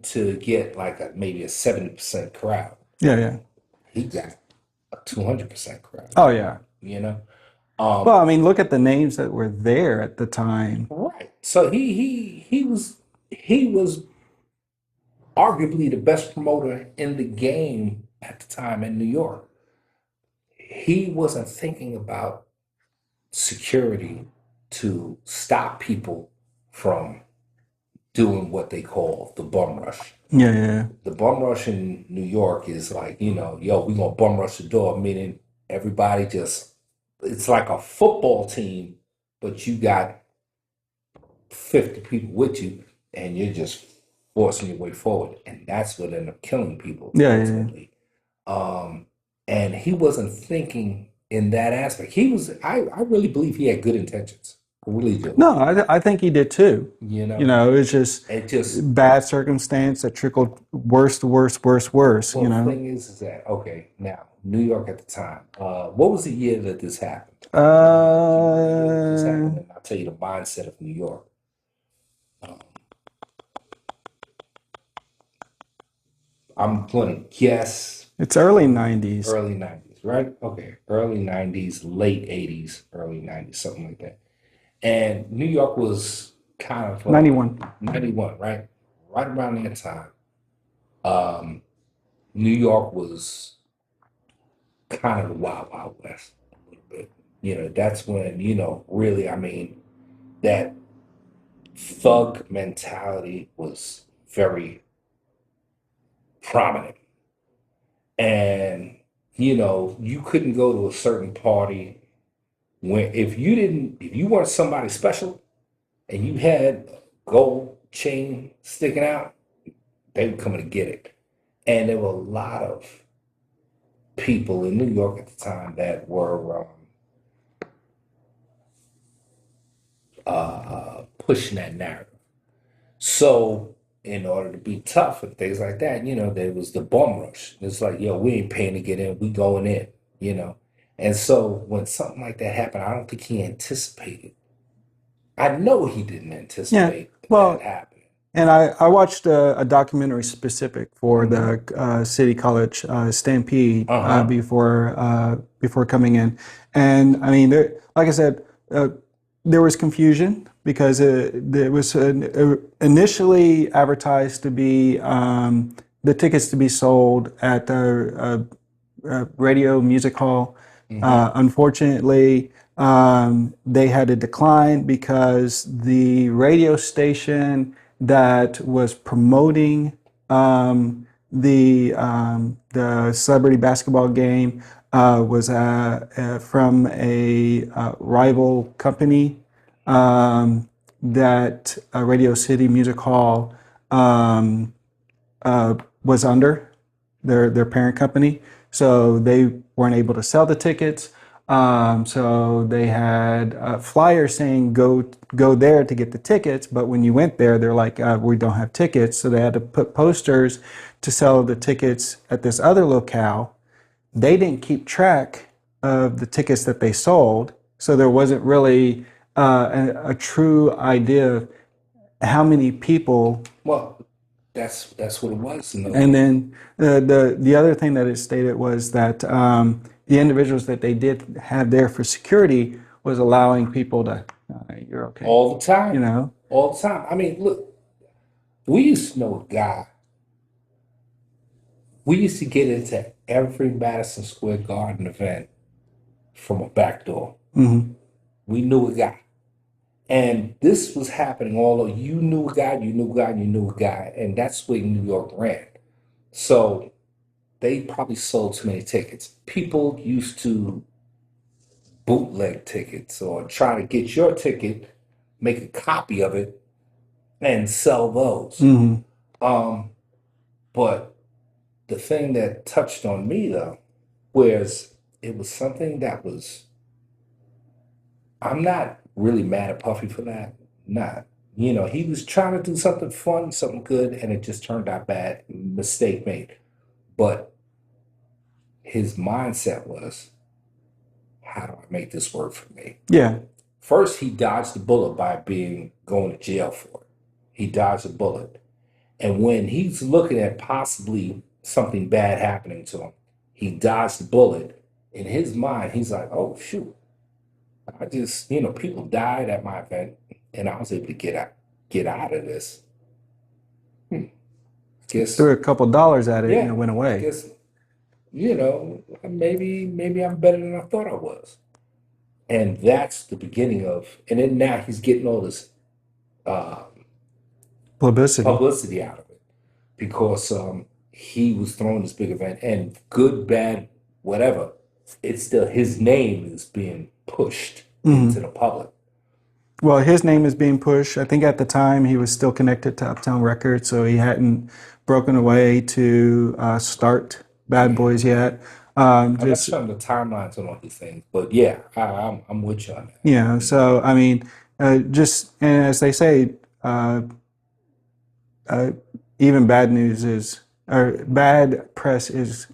to get like maybe a 70% crowd. Yeah, yeah. He got a 200% crowd, Oh, yeah. you know? Well, I mean, look at the names that were there at the time. Right. So he was arguably the best promoter in the game at the time in New York. He wasn't thinking about security to stop people from doing what they call the bum rush. Yeah, yeah. The bum rush in New York is like, yo, we gonna bum rush the door, meaning everybody it's like a football team, but you got 50 people with you and you're just forcing your way forward. And that's what ended up killing people Yeah, yeah, ultimately. And he wasn't thinking in that aspect. I really believe he had good intentions. I really do. No, I think he did too. You know, You know, it's just it just, bad circumstance that trickled worse to worse, worse, worse, well, you the know. thing is that, okay, now, New York at the time, what was the year that this happened? This happened, and I'll tell you the mindset of New York. Um, I'm going to guess It's early 90s. early 90s, right? Okay, early 90s, late 80s, early 90s, something like that. And New York was kind of 91. 91, right? Right around that time. New York was kind of the wild, wild west a little bit. That's when, really, I mean, that thug mentality was very prominent. And, you couldn't go to a certain party when if you weren't somebody special and you had a gold chain sticking out, they were coming to get it. And there were a lot of people in New York at the time that were pushing that narrative. So, in order to be tough and things like that, there was the bum rush. It's like, yo, we ain't paying to get in, we going in. And so, when something like that happened, I don't think he anticipated. I know he didn't Yeah. anticipate that Well, happening. and I watched a documentary specific for the City College Stampede Uh-huh. before coming in, and I mean, like I said, there was confusion because it was initially advertised to be the tickets to be sold at the Radio Music Hall. Unfortunately, they had to decline because the radio station that was promoting the celebrity basketball game was from a rival company that Radio City Music Hall was under their parent company. So they weren't able to sell the tickets. So they had flyers saying go there to get the tickets, but when you went there, they're like, we don't have tickets. So they had to put posters to sell the tickets at this other locale. They didn't keep track of the tickets that they sold, so there wasn't really a true idea of how many people. Well, that's what it was. And then the other thing that it stated was that the individuals that they did have there for security was allowing people to, you're okay, All the you time. know? All the time. I mean, look, we used to know a guy. We used to get into every Madison Square Garden event from a back door. Hmm. We knew a guy. And this was happening all over. You knew a guy, you knew a guy, you knew a guy. And that's where New York ran. So they probably sold too many tickets. People used to bootleg tickets or try to get your ticket, make a copy of it, and sell those. Hmm. Um, but the thing that touched on me though, was it was something that was, I'm not really mad at Puffy for that. Not. You know, he was trying to do something fun, something good, and it just turned out bad. Mistake made. But his mindset was, how do I make this work for me? Yeah. First, he dodged the bullet by being going to jail for it. He dodged the bullet. And when he's looking at possibly something bad happening to him, he dodged the bullet. In his mind, he's like, oh, shoot. I just, people died at my event and I was able to get out of this. Hmm. Threw Guess, a couple dollars at it and it yeah, went away. guess, maybe I'm better than I thought I was. And that's the beginning of, and then now he's getting all this uh, Publicity. publicity out of it because he was throwing this big event and good, bad, whatever, it's still his name is being pushed into Hmm. the public. Well, his name is being pushed. I think at the time he was still connected to Uptown Records, so he hadn't broken away to start Bad Yeah. Boys yet. I'm not Just, sure on the timelines on all these things, but yeah, I'm with you on that. you know, so I mean, just, and as they say, uh, uh, even bad news is, or bad press is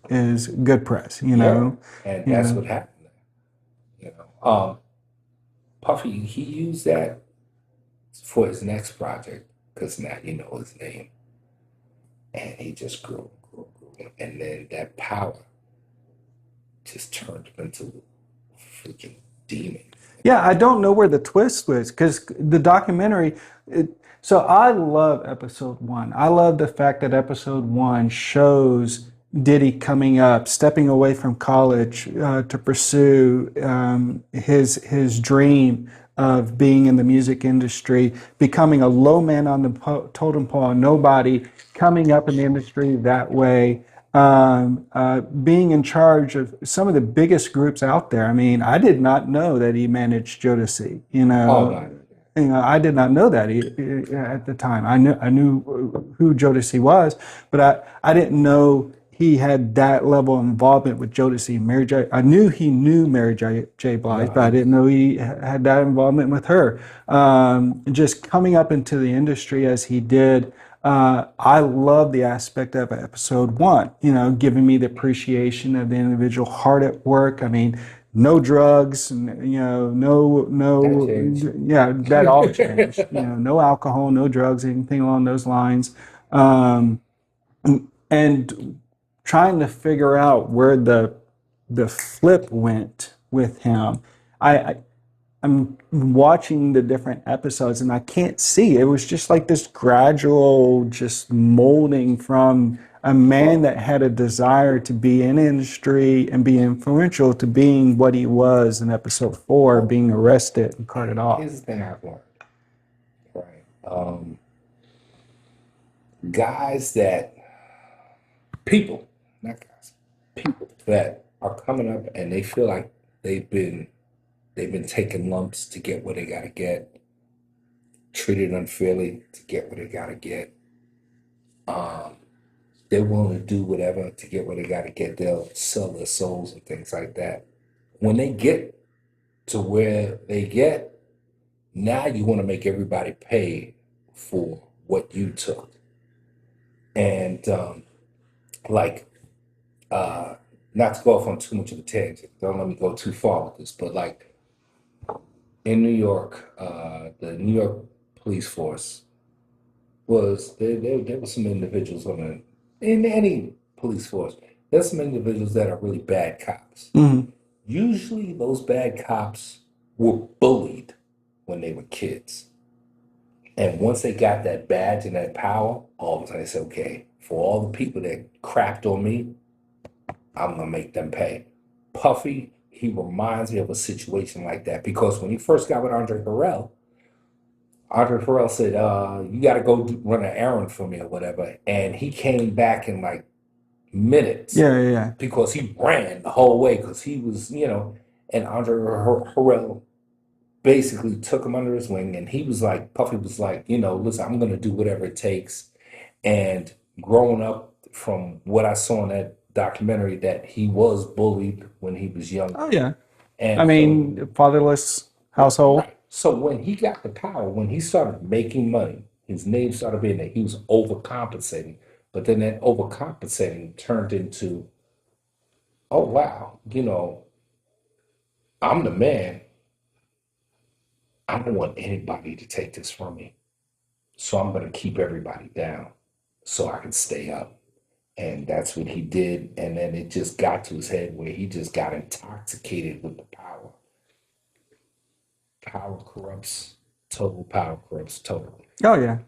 good press, you Yeah, know, and you that's know. what happened there. Puffy, he used that for his next project because now you know his name, and he just grew, and then that power just turned him into a freaking demon. Yeah, I don't know where the twist was because the documentary. So I love episode one. I love the fact that episode one shows Diddy coming up, stepping away from college to pursue his dream of being in the music industry, becoming a low man on the totem pole, nobody, coming up in the industry that way, being in charge of some of the biggest groups out there. I mean, I did not know that he managed Jodeci. Oh no, I did not know that at the time. I knew who Jodeci was, but I didn't know he had that level of involvement with Jodeci. Mary J. I knew he knew Mary J. Blige, no, but I didn't know he had that involvement with her. Just coming up into the industry as he did. I love the aspect of episode one, giving me the appreciation of the individual hard at work. I mean, no drugs, that changed. yeah, that all changed. No alcohol, no drugs, anything along those lines. Um, and trying to figure out where the flip went with him. I, I'm watching the different episodes and I can't see. It was just like this gradual just molding from a man Well, that had a desire to be in industry and be influential to being what he was in episode four, well, being arrested and carted off. here's the thing I've learned, right? Guys that people, not guys, people that are coming up and they feel like they've been they've been taking lumps to get what they got to get, treated unfairly to get what they got to get. Um, they're willing to do whatever to get what they got to get. They'll sell their souls and things like that. When they get to where they get, now you want to make everybody pay for what you took. And like, uh, not to go off on too much of a tangent, don't let me go too far with this, but like in New York, the New York police force was there were some individuals in any police force. there's some individuals that are really bad cops. Hmm. Usually, those bad cops were bullied when they were kids. And once they got that badge and that power, all of a sudden they said, okay, for all the people that crapped on me, I'm gonna make them pay. Puffy, he reminds me of a situation like that because when he first got with Andre Harrell said, you gotta go run an errand for me or whatever. And he came back in like minutes Yeah, yeah, yeah. because he ran the whole way because he was, and Andre Harrell basically took him under his wing and he was like, Puffy was like, listen, I'm gonna do whatever it takes. And growing up from what I saw in that documentary that he was bullied when he was Oh younger. yeah. I And so, mean, fatherless household. right. So when he got the power, when he started making money, his name started being that he was overcompensating. But then that overcompensating turned into, oh wow, I'm the man. I don't want anybody to take this from me. So I'm going to keep everybody down so I can stay up. And that's what he did. And then it just got to his head where he just got intoxicated with the power. Power corrupts, total power corrupts totally. Oh yeah.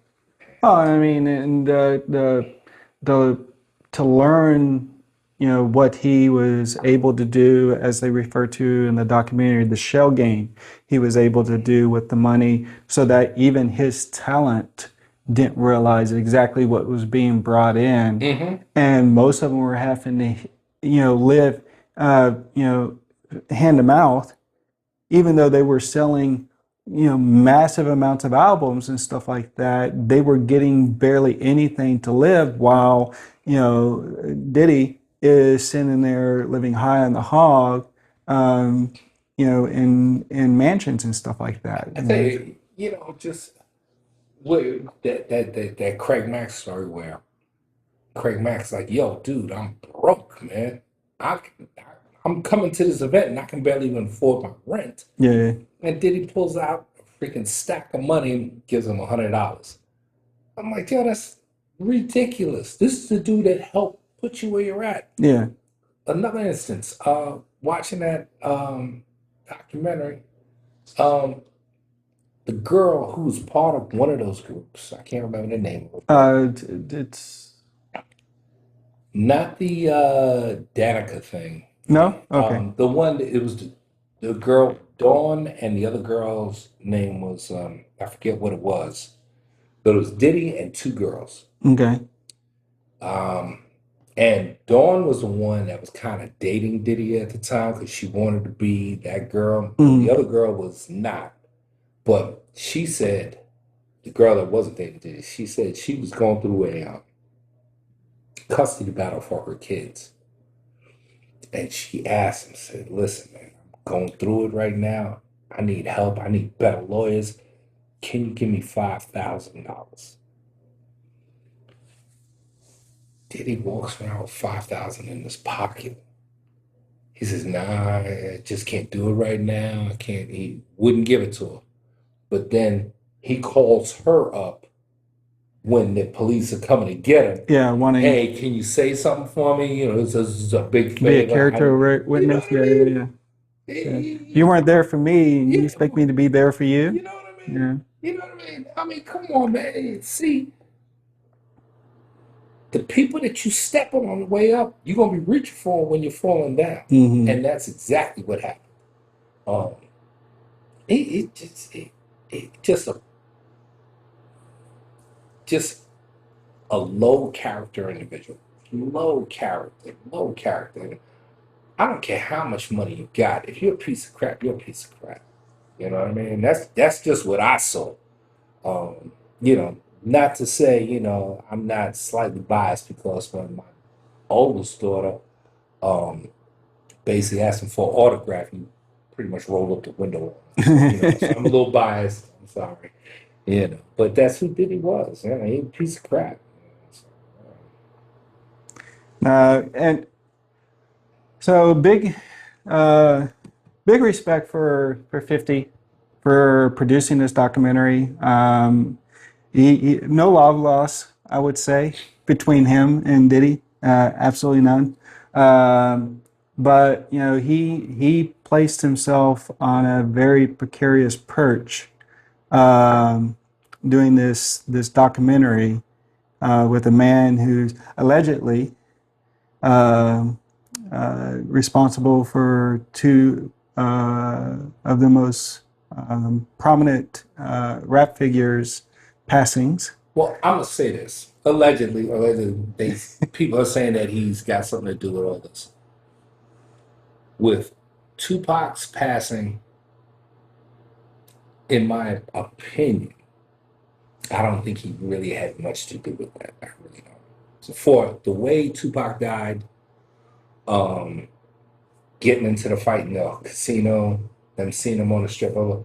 Oh, I mean, and the to learn, what he was able to do, as they refer to in the documentary, the shell game he was able to do with the money, so that even his talent didn't realize exactly what was being brought in, Mm-hmm. and most of them were having to, live, hand to mouth, even though they were selling, massive amounts of albums and stuff like that, they were getting barely anything to live while, Diddy is sitting there living high on the hog, um, in mansions and stuff like that. I tell you, just that Craig Mack story where Craig Mack's like, yo, dude, I'm broke, man. I, I'm coming to this event and I can barely even afford my rent. Yeah, And Diddy pulls out a freaking stack of money and gives him $100. I'm like, yo, that's ridiculous. This is the dude that helped put you where you're at. yeah. Another instance, watching that documentary, um, the girl who was part of one of those groups, I can't remember the name of it, It's not the Danica thing. no, okay, The one that it was the girl Dawn and the other girl's name was I forget what it was, but it was Diddy and two girls. okay. Um, and Dawn was the one that was kind of dating Diddy at the time because she wanted to be that girl, but the Mm, other girl was not. But she said, the girl that wasn't dating Diddy, she said she was going through a custody battle for her kids. And she asked him, said, listen, man, I'm going through it right now. I need help. I need better lawyers. Can you give me $5,000? Diddy walks around with 5,000 in his pocket. He says, nah, I just can't do it right now. I can't. He wouldn't give it to her. But then he calls her up when the police are coming to get him. yeah, wanting Hey, can you say something for me? This is a big to be a favor. character You know witness. what I Yeah, yeah, mean? yeah. Yeah. You You, weren't there for me, and you you, expect me to be there for you? you know what I mean? Yeah. You know what I mean? I mean, come on, man. See, the people that you step on the way up, you're gonna be reaching for when you're falling down, Hmm. and that's exactly what happened. Um, it just a low character individual, low character. I don't care how much money you got. If you're a piece of crap, you're a piece of crap. You know what I mean? That's just what I saw. Not to say, I'm not slightly biased because when my oldest daughter um basically asked him for an autograph, he pretty much rolled up the window. So I'm a little biased. I'm sorry. But that's who Diddy was. Yeah, he a piece of crap. So, And so uh, big respect for 50 for producing this documentary. No love lost, I would say, between him and Diddy. Absolutely none. Um, but he placed himself on a very precarious perch, um, doing this documentary with a man who's allegedly um responsible for two of the most prominent rap figures' passings. Well, I'm gonna say this. Allegedly, people are saying that he's got something to do with all this. With Tupac's passing, in my opinion, I don't think he really had much to do with that. I really don't. So for the way Tupac died, um, getting into the fight in the casino, them seeing him on the strip over,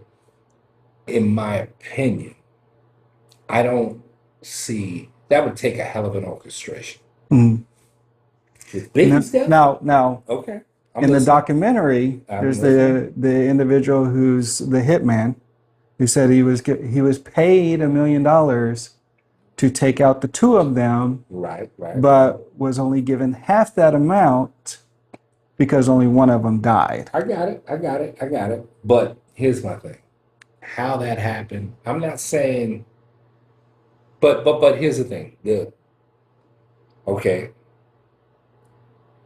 in my opinion, I don't see that would take a hell of an orchestration. Mm. With Biggie's death? Now, Okay. I'm in the listening. documentary, I'm there's listening. the individual who's the hitman who said he was paid $1 million to take out the two of them, Right. but was only given half that amount because only one of them died. I got it. But here's my thing. How that happened, I'm not saying but here's the thing. Okay,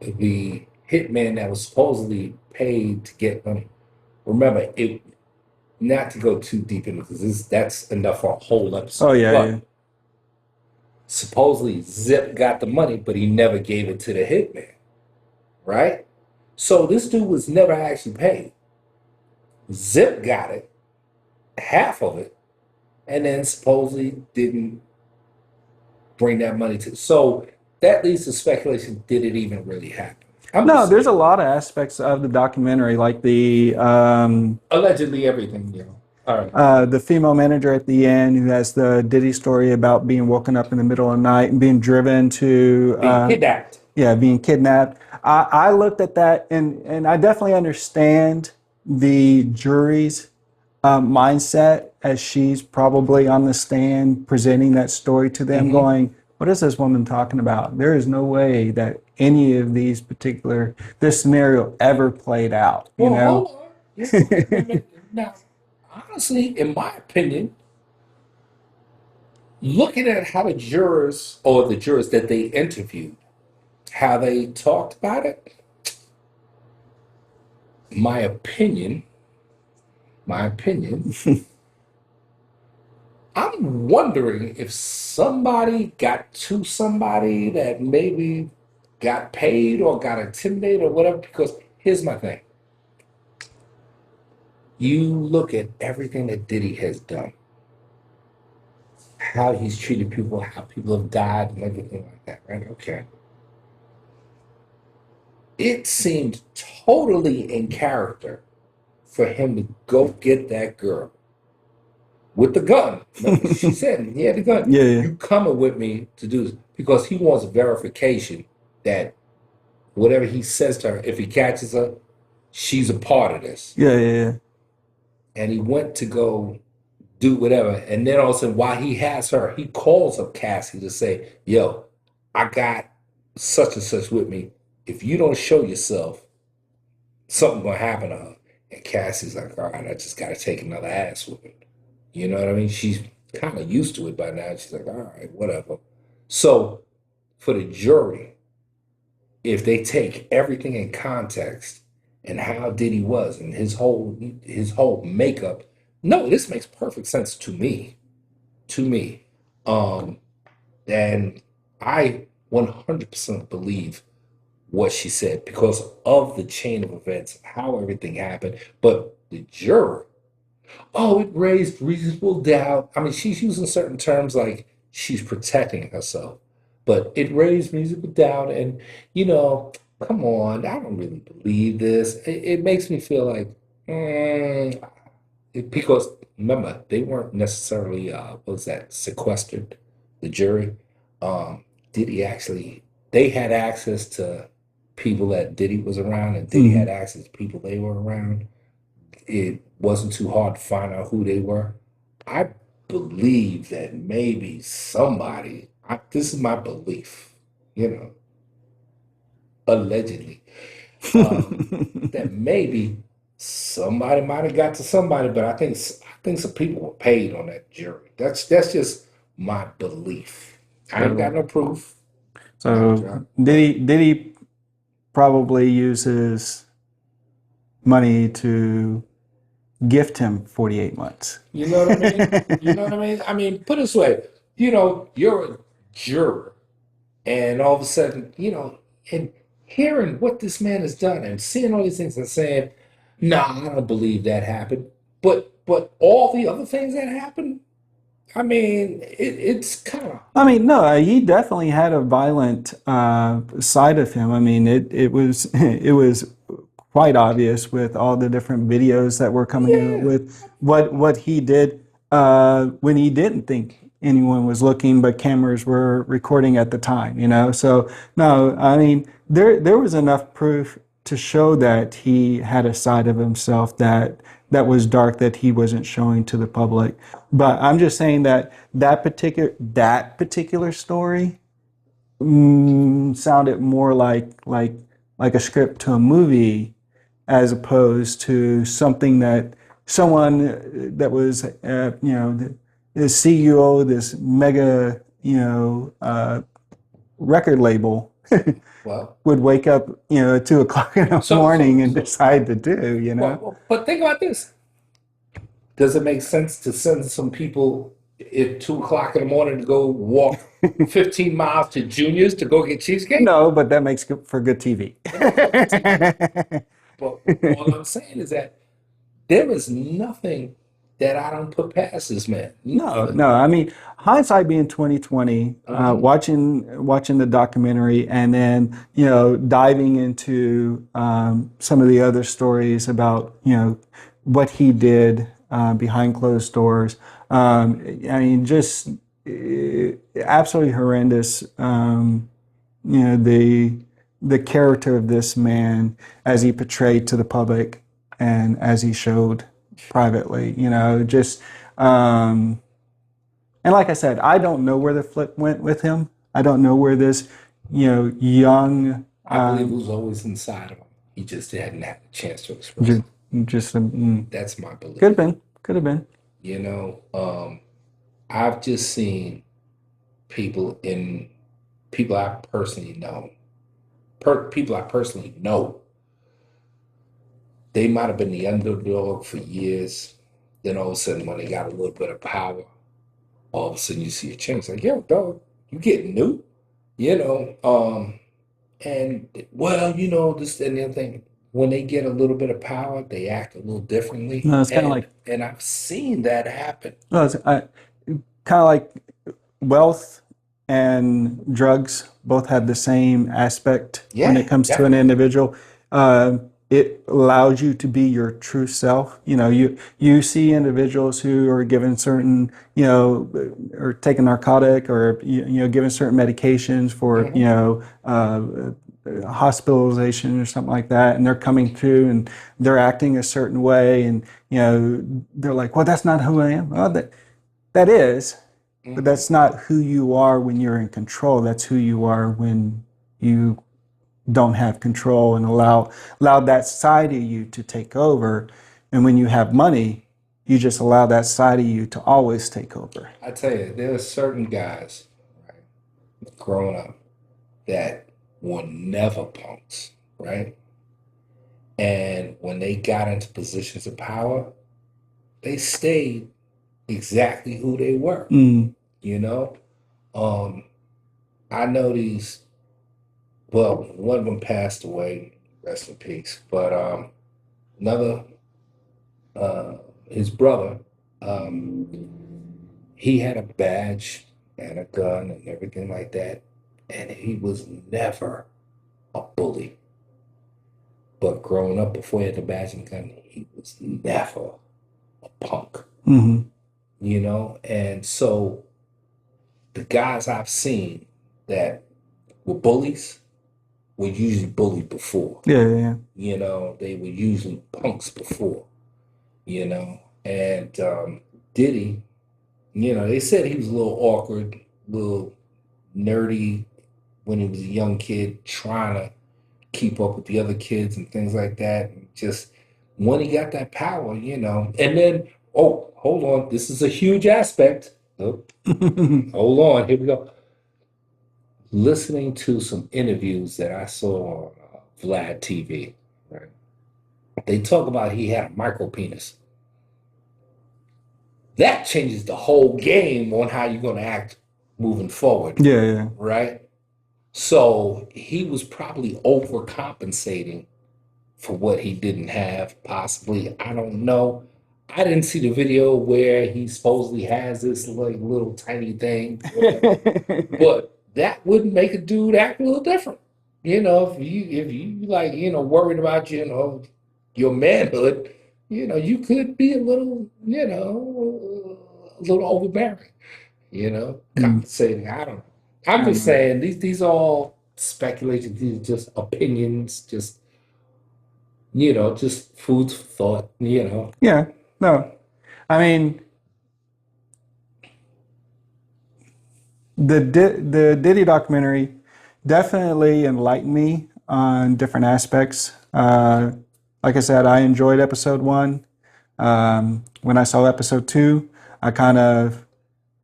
the hitman that was supposedly paid to get money. Remember, it not to go too deep into this, that's enough for a whole Oh episode. yeah, yeah. But supposedly Zip got the money, but he never gave it to the hitman, right? So this dude was never actually paid. Zip got it, half of it, and then supposedly didn't bring that money to. So that leads to speculation: did it even really happen? I'm No, just there's a saying. lot of aspects of the documentary, like Allegedly, everything, you know. All right, the female manager at the end who has the Diddy story about being woken up in the middle of the night and being driven to, being kidnapped. yeah, being kidnapped. I looked at that and I definitely understand the jury's mindset as she's probably on the stand presenting that story to them, Mm-hmm. going, "What is this woman talking about? There is no way that any of this scenario ever played out, you Well, know?" hold on. Yeah, okay, wait a minute. Now, honestly, in my opinion, looking at how the jurors or the jurors that they interviewed, how they talked about it, my opinion, my opinion, I'm wondering if somebody got to somebody that maybe got paid or got intimidated or whatever. Because here's my thing: you look at everything that Diddy has done, how he's treated people, how people have died, and everything like that, right? Okay. It seemed totally in character for him to go get that girl with the gun. Remember, she said he had the gun. Yeah, You coming with me to do this because he wants verification that whatever he says to her, if he catches her, she's a part of this. yeah. And he went to go do whatever. And then all of a sudden, while he has her, he calls up Cassie to say, yo, I got such and such with me. If you don't show yourself, something gonna happen to her. And Cassie's like, all right, I just gotta take another ass with it. You know what I mean? She's kind of used to it by now. She's like, all right, whatever. So for the jury, if they take everything in context and how Diddy was and his whole makeup, no, this makes perfect sense to me. To me. Um, and I 100% believe what she said because of the chain of events, how everything happened. But the juror, oh, it raised reasonable doubt. I mean, she's using certain terms like she's protecting herself, but it raised reasonable doubt. And, you know, come on, I don't really believe this. It makes me feel like, mm, because remember, they weren't necessarily, what was that, sequestered, the jury. Diddy actually, they had access to people that Diddy was around, and Diddy Hmm. had access to people they were around. It wasn't too hard to find out who they were. I believe that maybe somebody, this is my belief, you know, allegedly, um, that maybe somebody might have got to somebody, but I think some people were paid on that jury. That's just my belief. I ain't got So, no proof. so Diddy probably uses money to gift him 48 months. You know what I mean? You know what I mean? I mean, put it this way, you're a juror, and all of a sudden, and hearing what this man has done and seeing all these things and saying, "Nah, I don't believe that happened." But all the other things that happened, I mean, it's kind of I mean, no, he definitely had a violent side of him. I mean, it was it was quite obvious with all the different videos that were coming out yeah. with what he did when he didn't think anyone was looking, but cameras were recording at the time. So no, I mean, there was enough proof to show that he had a side of himself that was dark that he wasn't showing to the public. But I'm just saying that that particular story sounded more like a script to a movie as opposed to something that someone that was the CEO of this mega record label Well, would wake up at 2 o'clock in the so so morning and so decide to do. but think about this. Does it make sense to send some people at 2 o'clock in the morning to go walk 15 miles to Junior's to go get cheesecake? No, but that makes for good TV. It makes for good TV. But all I'm saying is that there is nothing that I don't put past this man. No, Nothing. no. I mean, hindsight being 2020, Hmm. watching the documentary and then diving into some of the other stories about what he did behind closed doors. I mean, just absolutely horrendous. The character of this man as he portrayed to the public and as he showed privately. Just. Um, and like I said, I don't know where the flip went with him. I don't know where this, young, I believe it was always inside of him. He just hadn't had a chance to express ju- it. just That's my could have belief. been, could have been. I've just seen people in people I personally know, people I personally know. They might have been the underdog for years. Then all of a sudden, when they got a little bit of power, all of a sudden you see a change. Like, yo, dog, you getting new, you know. And well, this and the other thing. When they get a little bit of power, they act a little differently, No, it's kind of and like, and I've seen that happen. no, it's kind of like wealth and drugs both have the same aspect when it Yeah, comes to an definitely. individual. Uh, it allows you to be your true self. You see individuals who are given certain, or taking narcotic or given certain medications for Hmm. hospitalization or something like that, and they're coming through and they're acting a certain way, and they're like, well, that's not who I am. Well, that is, but Hmm. that's not who you are when you're in control. That's who you are when you don't have control and allow that side of you to take over. And when you have money, you just allow that side of you to always take over. I tell you, there are certain guys, right, growing up that were never punks, right? And when they got into positions of power, they stayed exactly who they were, Mm. you know? Um, I know these, well, one of them passed away, rest in peace, but another, uh, his brother, he had a badge and a gun and everything like that, and he was never a bully. But growing up before he had the badge and gun, he was never a punk, Hmm. And so the guys I've seen that were bullies were usually bullied before. Yeah, yeah. They were usually punks before, And Diddy, they said he was a little awkward, a little nerdy when he was a young kid trying to keep up with the other kids and things like that. And just when he got that power, you know. And then, oh, hold on, this is a huge aspect. Oh, hold on, here we go. Listening to some interviews that I saw on Vlad TV, right? They talk about he had a micro penis. That changes the whole game on how you're going to act moving forward, Yeah, yeah. right? So he was probably overcompensating for what he didn't have, possibly. I don't know. I didn't see the video where he supposedly has this like little tiny thing, but that would make a dude act a little different. You know, if you like, you know, worried about, you know, your manhood, you know, you could be a little, you know, a little overbearing, you know, Mm, compensating. I don't know. I'm I just know. saying these are all speculations, these are just opinions, just you know, just food for thought, you know. Yeah, no. I mean, the Diddy documentary definitely enlightened me on different aspects. Like I said, I enjoyed episode one. When I saw episode two, I kind of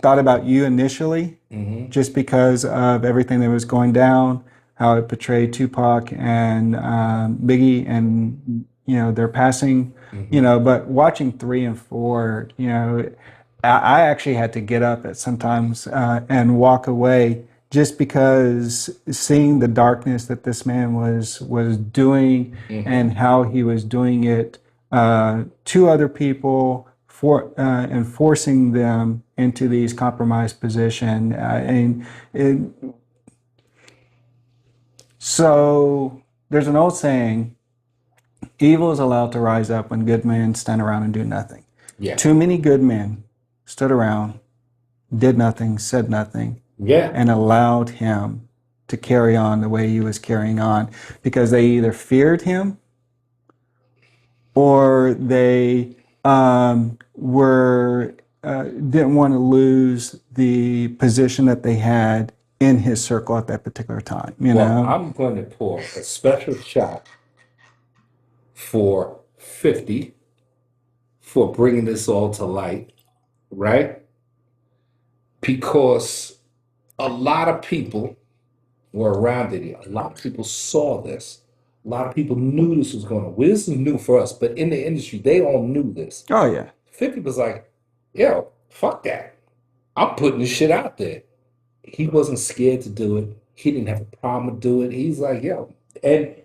thought about you initially, Hmm. just because of everything that was going down, how it portrayed Tupac and Biggie, and their passing. Hmm. But watching three and four, I actually had to get up at sometimes and walk away just because seeing the darkness that this man was doing Hmm. and how he was doing it to other people and forcing them into these compromised position. So there's an old saying: "Evil is allowed to rise up when good men stand around and do nothing." Yeah. Too many good men stood around, did nothing, said nothing, Yeah. and allowed him to carry on the way he was carrying on because they either feared him or they were didn't want to lose the position that they had in his circle at that particular time. Well, I'm going to pour a special shot for 50 for bringing this all to light, right? Because a lot of people were around it. A lot of people saw this. A lot of people knew this was going on. Well, this is new for us, but in the industry, they all knew this. Oh yeah, 50 was like, yo, fuck that. I'm putting this shit out there. He wasn't scared to do it. He didn't have a problem with doing it. He's like, yo. And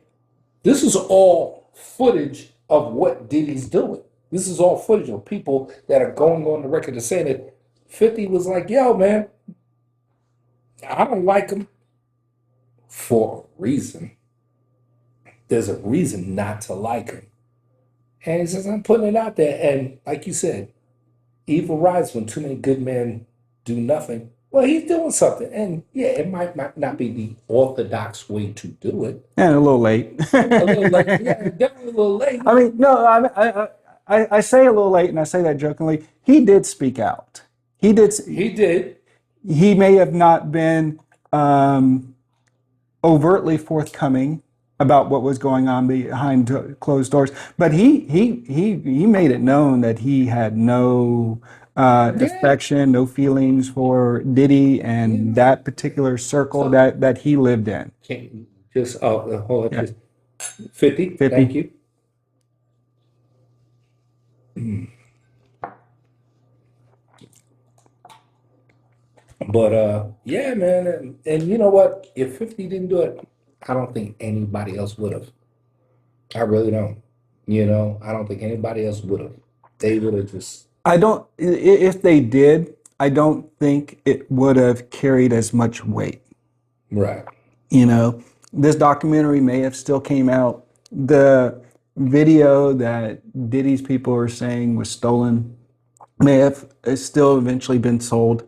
this is all footage of what Diddy's doing. This is all footage of people that are going on the record and saying that 50 was like, yo, man, I don't like him for a reason. There's a reason not to like him. And he says, I'm putting it out there. And like you said, evil rises when too many good men do nothing. Well, he's doing something. And yeah, it might not be the orthodox way to do it. and a little late. A little late. Yeah, definitely a little late. I mean, no, I say a little late, and I say that jokingly. He did speak out. He did. He did. He may have not been overtly forthcoming about what was going on behind closed doors, but he made it known that he had no Yeah. affection, no feelings for Diddy You and know. that particular circle So that he lived in. can't just hold on, Yeah, just 50. Thank 50. you. But yeah, man, and you know what? If 50 didn't do it, I don't think anybody else would have. I really don't. You know, I don't think anybody else would have. They would have just I don't. If they did, I don't think it would have carried as much weight. right. This documentary may have still came out. The video that Diddy's people are saying was stolen may have still eventually been sold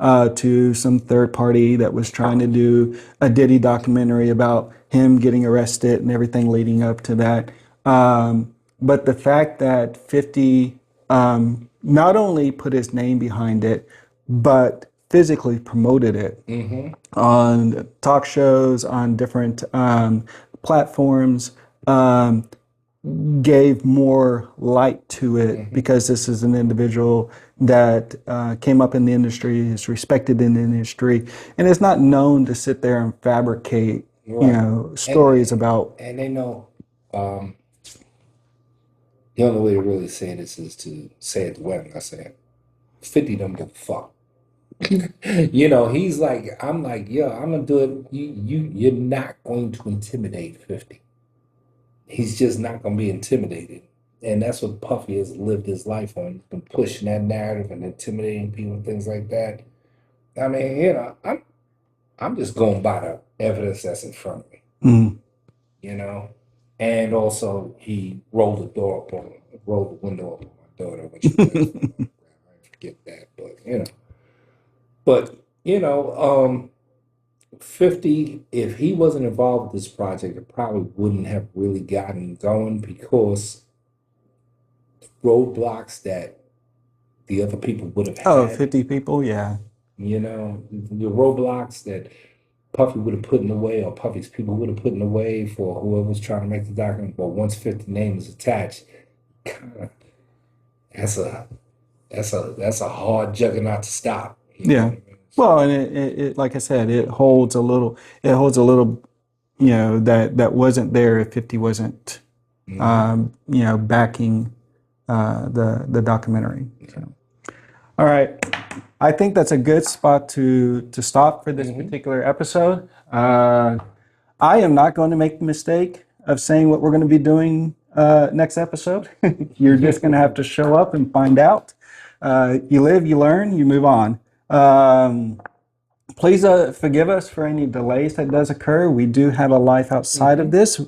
to some third party that was trying to do a Diddy documentary about him getting arrested and everything leading up to that. But the fact that 50 not only put his name behind it, but physically promoted it Mm-hmm. on talk shows, on different platforms gave more light to it Hmm. because this is an individual that came up in the industry, is respected in the industry, and is not known to sit there and fabricate, Right. stories And about. and they know um, the only way to really say this is to say it the way I'm not saying. 50 don't give a fuck. He's like, I'm like, yo, I'm gonna do it. You're not going to intimidate 50. He's just not gonna be intimidated. And that's what Puffy has lived his life on. He's been pushing that narrative and intimidating people and things like that. I mean, I'm just going by the evidence that's in front of me, Mm. you know. And also he rolled the window up on my daughter when she asked for an autograph. I forget that, but 50, if he wasn't involved with this project, it probably wouldn't have really gotten going because roadblocks that the other people would have Oh, had, 50 people, yeah. the roadblocks that Puffy would have put in the way or Puffy's people would have put in the way for whoever was trying to make the document. But once 50 name is attached, kinda, that's a hard juggernaut to stop. You know what Yeah. I mean? Well, So, and it like I said, it holds a little, that wasn't there if 50 wasn't, mhm. backing the documentary. So, all right. I think that's a good spot to stop for this Mhm. particular episode. I am not going to make the mistake of saying what we're going to be doing next episode. You're just going to have to show up and find out. You live, you learn, you move on. Please forgive us for any delays that does occur. We do have a life outside of Mhm. this.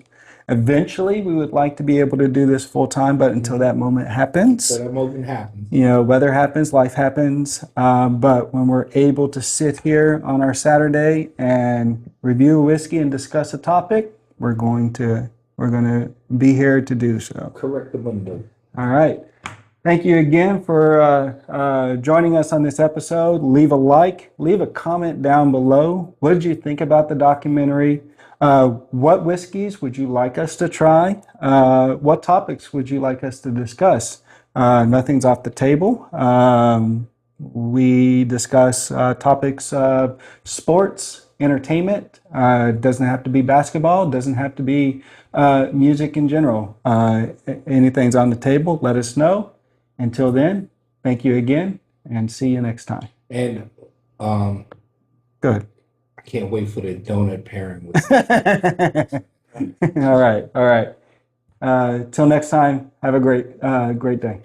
Eventually, we would like to be able to do this full time, but until Mhm. that moment So happens, that moment happens. weather happens, life happens. But when we're able to sit here on our Saturday and review whiskey and discuss a topic, we're going to be here to do so. Correct the window. All right. Thank you again for joining us on this episode. Leave a like, leave a comment down below. What did you think about the documentary? What whiskeys would you like us to try? What topics would you like us to discuss? Nothing's off the table. We discuss topics of sports, entertainment. Doesn't have to be basketball, doesn't have to be music in general. Anything's on the table, let us know. Until then, thank you again and see you next time. And um, Good. I can't wait for the donut pairing with All something. right. All right. Till next time, have a great day.